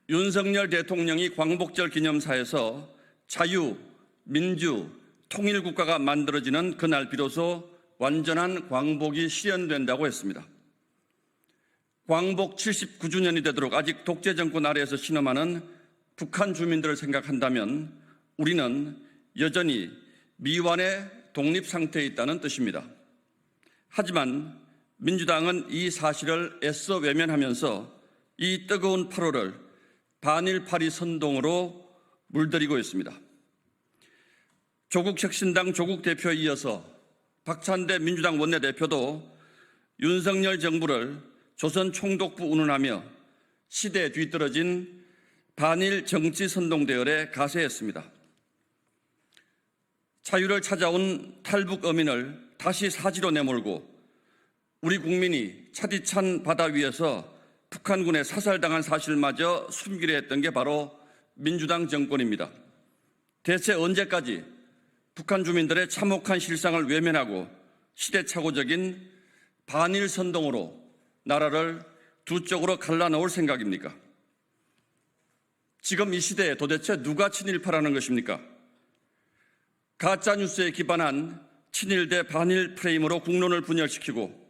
윤석열 대통령이 광복절 기념사에서 자유, 민주, 통일국가가 만들어지는 그날 비로소 완전한 광복이 실현된다고 했습니다. 광복 79주년이 되도록 아직 독재 정권 아래에서 신음하는 북한 주민들을 생각한다면 우리는 여전히 미완의 독립 상태에 있다는 뜻입니다. 하지만 민주당은 이 사실을 애써 외면하면서 이 뜨거운 8월을 반일파리 선동으로 물들이고 있습니다. 조국 혁신당 조국 대표에 이어서 박찬대 민주당 원내대표도 윤석열 정부를 조선 총독부 운운하며 시대에 뒤떨어진 반일 정치 선동 대열에 가세했습니다. 자유를 찾아온 탈북 어민을 다시 사지로 내몰고 우리 국민이 차디찬 바다 위에서 북한군에 사살당한 사실마저 숨기려 했던 게 바로 민주당 정권입니다. 대체 언제까지 북한 주민들의 참혹한 실상을 외면하고 시대착오적인 반일 선동으로 나라를 두 쪽으로 갈라놓을 생각입니까? 지금 이 시대에 도대체 누가 친일파라는 것입니까? 가짜뉴스에 기반한 친일 대 반일 프레임으로 국론을 분열시키고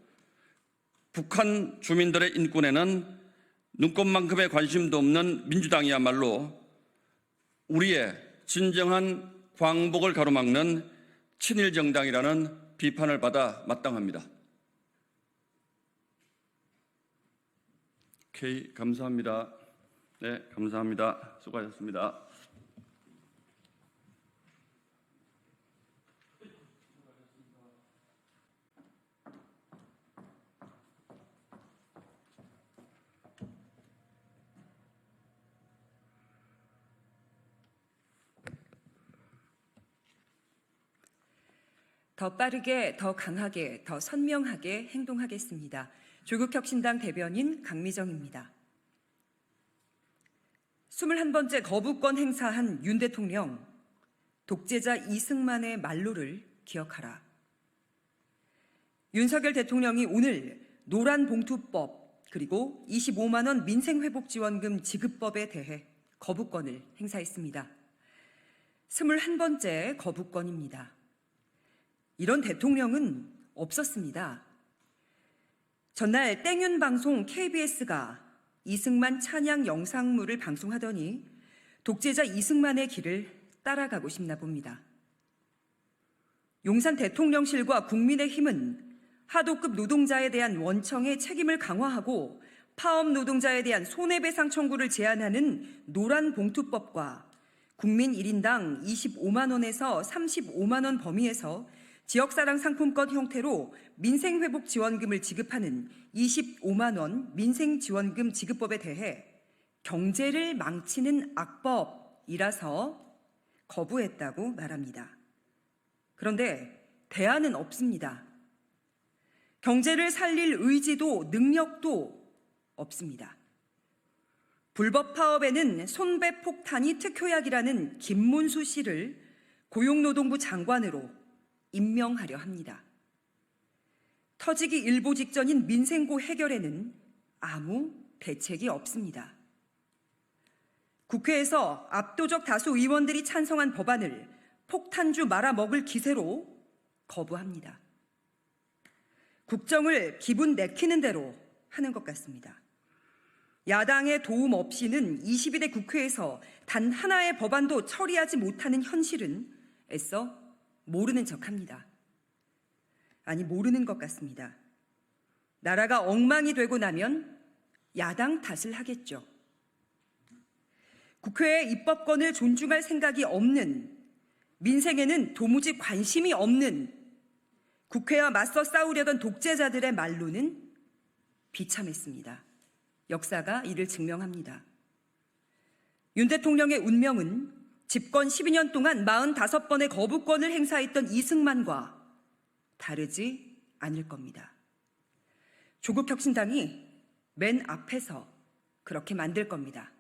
북한 주민들의 인권에는 눈꼽만큼의 관심도 없는 민주당이야말로 우리의 진정한 광복을 가로막는 친일 정당이라는 비판을 받아 마땅합니다. 오케이, 감사합니다. 네, 감사합니다. 수고하셨습니다. 더 빠르게, 더 강하게, 더 선명하게 행동하겠습니다. 조국혁신당 대변인 강미정입니다. 21번째 거부권 행사한 윤 대통령, 독재자 이승만의 말로를 기억하라. 윤석열 대통령이 오늘 노란봉투법 그리고 25만 원 민생회복지원금 지급법에 대해 거부권을 행사했습니다. 21번째 거부권입니다. 이런 대통령은 없었습니다. 전날 땡윤 방송 KBS가 이승만 찬양 영상물을 방송하더니 독재자 이승만의 길을 따라가고 싶나 봅니다. 용산 대통령실과 국민의힘은 하도급 노동자에 대한 원청의 책임을 강화하고 파업 노동자에 대한 손해배상 청구를 제한하는 노란봉투법과 국민 1인당 25만 원에서 35만 원 범위에서 지역사랑 상품권 형태로 민생회복지원금을 지급하는 25만 원 민생지원금 지급법에 대해 경제를 망치는 악법이라서 거부했다고 말합니다. 그런데 대안은 없습니다. 경제를 살릴 의지도 능력도 없습니다. 불법 파업에는 손배폭탄이 특효약이라는 김문수 씨를 고용노동부 장관으로 임명하려 합니다. 터지기 일보 직전인 민생고 해결에는 아무 대책이 없습니다. 국회에서 압도적 다수 의원들이 찬성한 법안을 폭탄주 말아먹을 기세로 거부합니다. 국정을 기분 내키는 대로 하는 것 같습니다. 야당의 도움 없이는 22대 국회에서 단 하나의 법안도 처리하지 못하는 현실은 애써 모르는 척합니다. 아니, 모르는 것 같습니다. 나라가 엉망이 되고 나면 야당 탓을 하겠죠. 국회의 입법권을 존중할 생각이 없는, 민생에는 도무지 관심이 없는 국회와 맞서 싸우려던 독재자들의 말로는 비참했습니다. 역사가 이를 증명합니다. 윤 대통령의 운명은 집권 12년 동안 45번의 거부권을 행사했던 이승만과 다르지 않을 겁니다. 조국혁신당이 맨 앞에서 그렇게 만들 겁니다.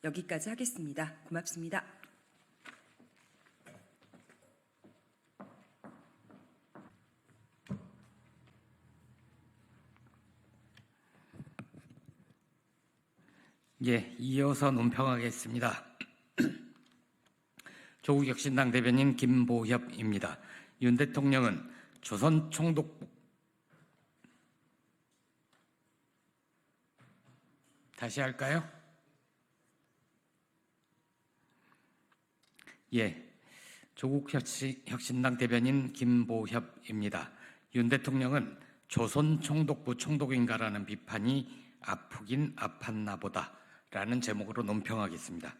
여기까지 하겠습니다. 고맙습니다. 예, 이어서 논평하겠습니다. 조국혁신당 대변인 김보협입니다. 윤 대통령은 조선 총독부 다시 할까요? 예, 조국혁신당 대변인 김보협입니다. 윤 대통령은 조선 총독부 총독인가라는 비판이 아프긴 아팠나 보다 라는 제목으로 논평하겠습니다.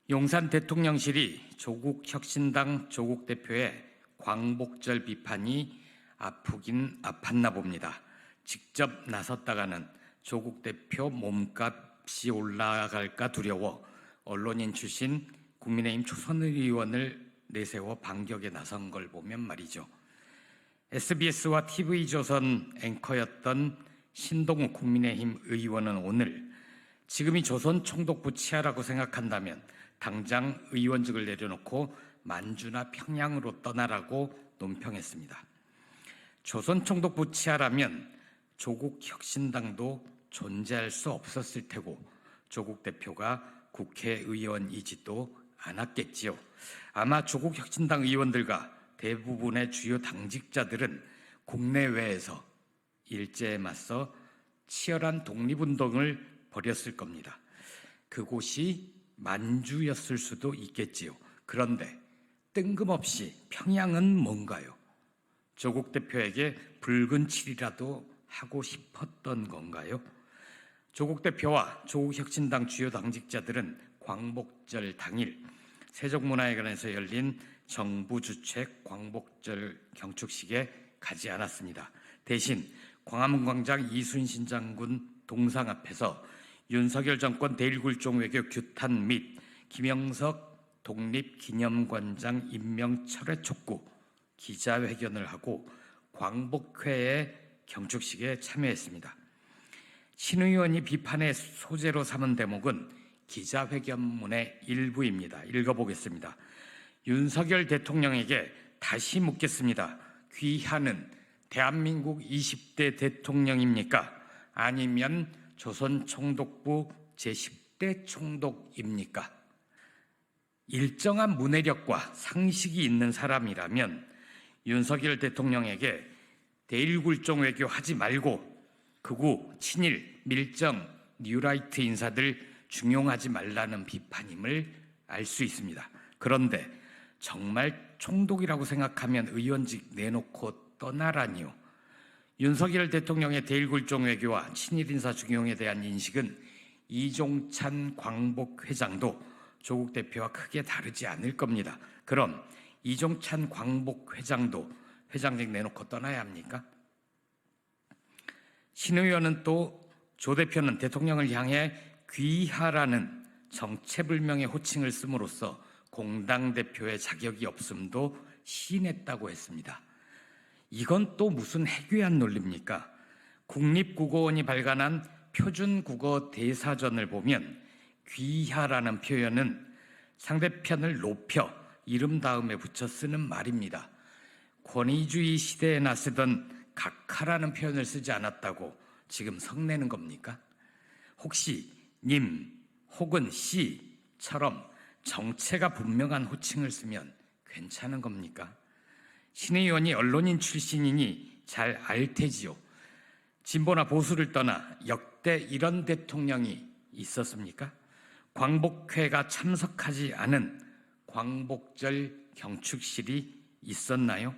용산 대통령실이 조국혁신당 조국 대표의 광복절 비판이 아프긴 아팠나 봅니다. 직접 나섰다가는 조국 대표 몸값이 올라갈까 두려워 언론인 출신 국민의힘 초선 의원을 내세워 반격에 나선 걸 보면 말이죠. SBS와 TV조선 앵커였던 신동욱 국민의힘 의원은 오늘 지금이 조선 총독부 치하라고 생각한다면 당장 의원직을 내려놓고 만주나 평양으로 떠나라고 논평했습니다. 조선 총독부 치하라면 조국 혁신당도 존재할 수 없었을 테고 조국 대표가 국회의원이지도 않았겠지요. 아마 조국 혁신당 의원들과 대부분의 주요 당직자들은 국내외에서 일제에 맞서 치열한 독립운동을 벌였을 겁니다. 그곳이 만주였을 수도 있겠지요. 그런데 뜬금없이 평양은 뭔가요? 조국 대표에게 붉은 칠이라도 하고 싶었던 건가요? 조국 대표와 조국혁신당 주요 당직자들은 광복절 당일 세종문화회관에서 열린 정부 주최 광복절 경축식에 가지 않았습니다. 대신 광화문광장 이순신 장군 동상 앞에서 윤석열 정권 대일굴종 외교 규탄 및 김영석 독립기념관장 임명 철회 촉구 기자회견을 하고 광복회의 경축식에 참여했습니다. 신 의원이 비판의 소재로 삼은 대목은 기자회견문의 일부입니다. 읽어보겠습니다. 윤석열 대통령에게 다시 묻겠습니다. 귀하는 대한민국 20대 대통령입니까? 아니면 조선 총독부 제10대 총독입니까? 일정한 문해력과 상식이 있는 사람이라면 윤석열 대통령에게 대일굴종 외교 하지 말고 극우, 친일, 밀정, 뉴라이트 인사들 중용하지 말라는 비판임을 알 수 있습니다. 그런데 정말 총독이라고 생각하면 의원직 내놓고 떠나라니요. 윤석열 대통령의 대일굴종 외교와 친일 인사 중용에 대한 인식은 이종찬 광복 회장도 조국 대표와 크게 다르지 않을 겁니다. 그럼 이종찬 광복 회장도 회장직 내놓고 떠나야 합니까? 신 의원은 또 조 대표는 대통령을 향해 귀하라는 정체불명의 호칭을 씀으로써 공당 대표의 자격이 없음도 시인했다고 했습니다. 이건 또 무슨 해괴한 논리입니까? 국립국어원이 발간한 표준국어 대사전을 보면 귀하라는 표현은 상대편을 높여 이름 다음에 붙여 쓰는 말입니다. 권위주의 시대에 나쓰던 각하라는 표현을 쓰지 않았다고 지금 성내는 겁니까? 혹시 님 혹은 씨처럼 정체가 분명한 호칭을 쓰면 괜찮은 겁니까? 신 의원이 언론인 출신이니 잘 알 테지요. 진보나 보수를 떠나 역대 이런 대통령이 있었습니까? 광복회가 참석하지 않은 광복절 경축실이 있었나요?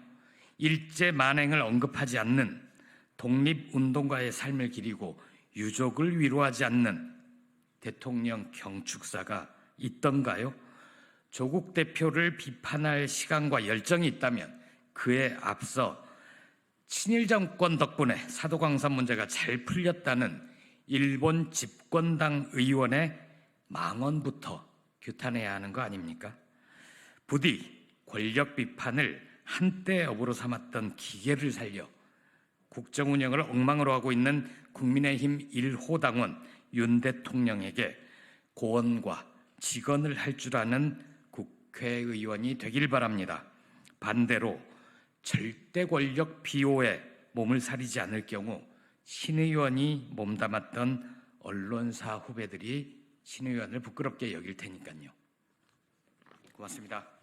일제 만행을 언급하지 않는 독립운동가의 삶을 기리고 유족을 위로하지 않는 대통령 경축사가 있던가요? 조국 대표를 비판할 시간과 열정이 있다면 그에 앞서 친일 정권 덕분에 사도광산 문제가 잘 풀렸다는 일본 집권당 의원의 망언부터 규탄해야 하는 거 아닙니까? 부디 권력 비판을 한때 업으로 삼았던 기계를 살려 국정 운영을 엉망으로 하고 있는 국민의힘 1호 당원 윤 대통령에게 고언과 직언을 할 줄 아는 국회의원이 되길 바랍니다. 반대로 절대 권력 비호에 몸을 사리지 않을 경우 신 의원이 몸담았던 언론사 후배들이 신 의원을 부끄럽게 여길 테니까요. 고맙습니다.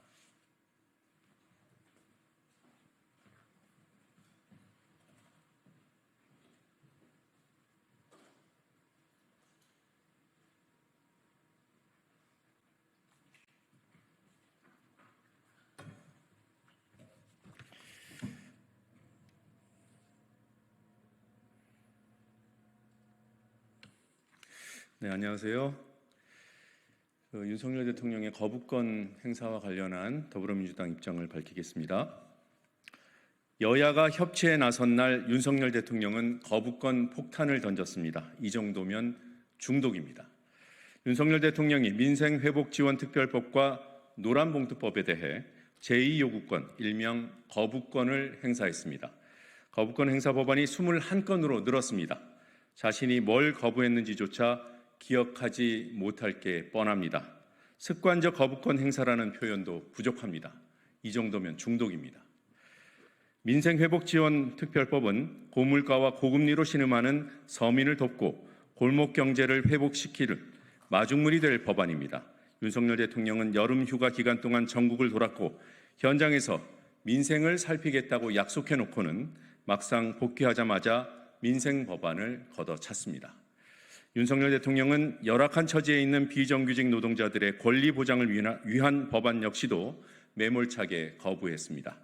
네, 안녕하세요. 윤석열 대통령의 거부권 행사와 관련한 더불어민주당 입장을 밝히겠습니다. 여야가 협치에 나선 날 윤석열 대통령은 거부권 폭탄을 던졌습니다. 이 정도면 중독입니다. 윤석열 대통령이 민생회복지원특별법과 노란봉투법에 대해 제2요구권, 일명 거부권을 행사했습니다. 거부권 행사 법안이 21건으로 늘었습니다. 자신이 뭘 거부했는지조차 기억하지 못할 게 뻔합니다. 습관적 거부권 행사라는 표현도 부족합니다. 이 정도면 중독입니다. 민생회복지원특별법은 고물가와 고금리로 신음하는 서민을 돕고 골목 경제를 회복시키는 마중물이 될 법안입니다. 윤석열 대통령은 여름 휴가 기간 동안 전국을 돌았고 현장에서 민생을 살피겠다고 약속해놓고는 막상 복귀하자마자 민생 법안을 걷어찼습니다. 윤석열 대통령은 열악한 처지에 있는 비정규직 노동자들의 권리 보장을 위한 법안 역시도 매몰차게 거부했습니다.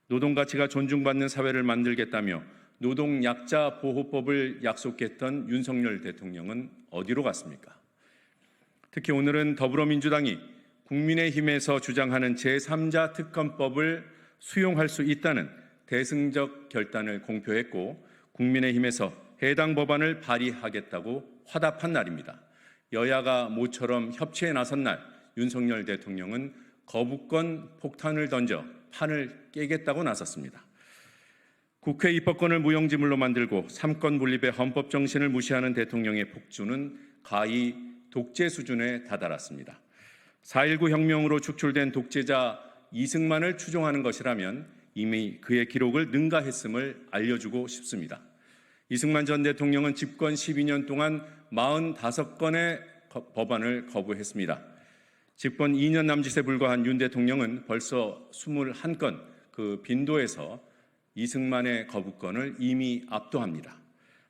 노동가치가 존중받는 사회를 만들겠다며 노동약자보호법을 약속했던 윤석열 대통령은 어디로 갔습니까? 특히 오늘은 더불어민주당이 국민의힘에서 주장하는 제3자 특검법을 수용할 수 있다는 대승적 결단을 공표했고 국민의힘에서 해당 법안을 발의하겠다고 화답한 날입니다. 여야가 모처럼 협치에 나선 날 윤석열 대통령은 거부권 폭탄을 던져 판을 깨겠다고 나섰습니다. 국회 입법권을 무용지물로 만들고 삼권 분립의 헌법 정신을 무시하는 대통령의 폭주는 가히 독재 수준에 다다랐습니다. 4.19 혁명으로 축출된 독재자 이승만을 추종하는 것이라면 이미 그의 기록을 능가했음을 알려주고 싶습니다. 이승만 전 대통령은 집권 12년 동안 45건의 법안을 거부했습니다. 집권 2년 남짓에 불과한 윤 대통령은 벌써 21건, 그 빈도에서 이승만의 거부권을 이미 압도합니다.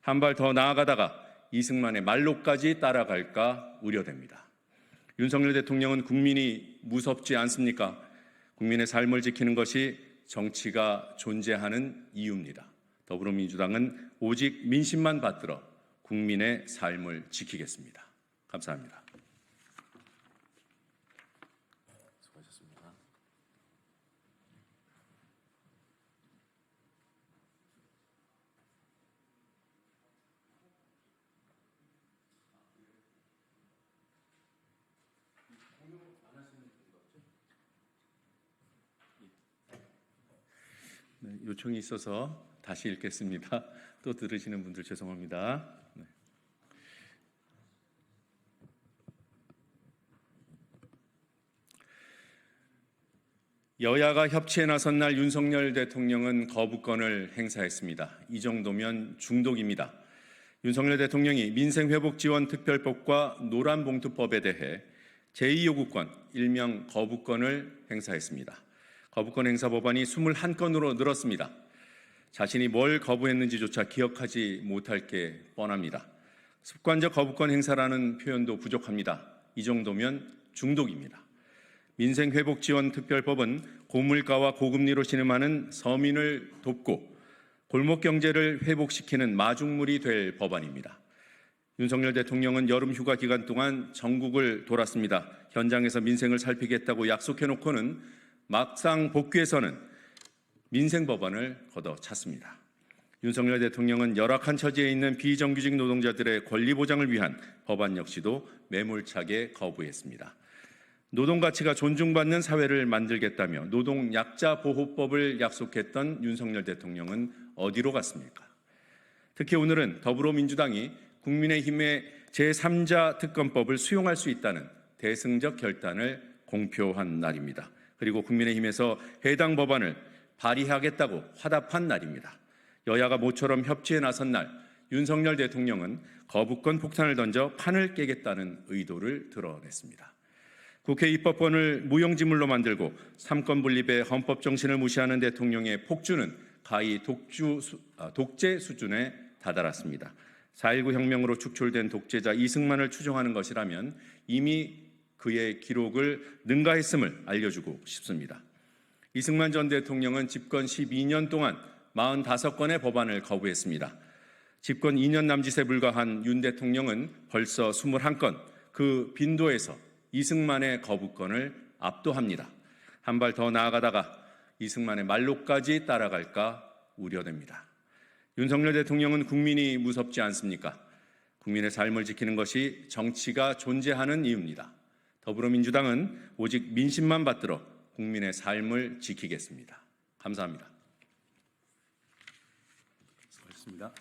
한 발 더 나아가다가 이승만의 말로까지 따라갈까 우려됩니다. 윤석열 대통령은 국민이 무섭지 않습니까? 국민의 삶을 지키는 것이 정치가 존재하는 이유입니다. 더불어민주당은 오직 민심만 받들어 국민의 삶을 지키겠습니다. 감사합니다. 네, 요청이 있어서 다시 읽겠습니다. 또 들으시는 분들 죄송합니다. 네. 여야가 협치에 나선 날 윤석열 대통령은 거부권을 행사했습니다. 이 정도면 중독입니다. 윤석열 대통령이 민생회복지원특별법과 노란봉투법에 대해 제2요구권, 일명 거부권을 행사했습니다. 거부권 행사 법안이 21건으로 늘었습니다. 자신이 뭘 거부했는지조차 기억하지 못할 게 뻔합니다. 습관적 거부권 행사라는 표현도 부족합니다. 이 정도면 중독입니다. 민생회복지원특별법은 고물가와 고금리로 신음하는 서민을 돕고 골목 경제를 회복시키는 마중물이 될 법안입니다. 윤석열 대통령은 여름 휴가 기간 동안 전국을 돌았습니다. 현장에서 민생을 살피겠다고 약속해놓고는 막상 복귀해서는 민생 법안을 걷어찼습니다. 윤석열 대통령은 열악한 처지에 있는 비정규직 노동자들의 권리 보장을 위한 법안 역시도 매몰차게 거부했습니다. 노동 가치가 존중받는 사회를 만들겠다며 노동약자보호법을 약속했던 윤석열 대통령은 어디로 갔습니까? 특히 오늘은 더불어민주당이 국민의힘의 제3자 특검법을 수용할 수 있다는 대승적 결단을 공표한 날입니다. 그리고 국민의힘에서 해당 법안을 발의하겠다고 화답한 날입니다. 여야가 모처럼 협치에 나선 날 윤석열 대통령은 거부권 폭탄을 던져 판을 깨겠다는 의도를 드러냈습니다. 국회 입법권을 무용지물로 만들고 삼권 분립의 헌법 정신을 무시하는 대통령의 폭주는 가히 독재 수준에 다다랐습니다. 4.19 혁명으로 축출된 독재자 이승만을 추종하는 것이라면 이미 그의 기록을 능가했음을 알려주고 싶습니다. 이승만 전 대통령은 집권 12년 동안 45건의 법안을 거부했습니다. 집권 2년 남짓에 불과한 윤 대통령은 벌써 21건, 그 빈도에서 이승만의 거부권을 압도합니다. 한 발 더 나아가다가 이승만의 말로까지 따라갈까 우려됩니다. 윤석열 대통령은 국민이 무섭지 않습니까? 국민의 삶을 지키는 것이 정치가 존재하는 이유입니다. 더불어민주당은 오직 민심만 받들어 국민의 삶을 지키겠습니다. 감사합니다. 수고하셨습니다.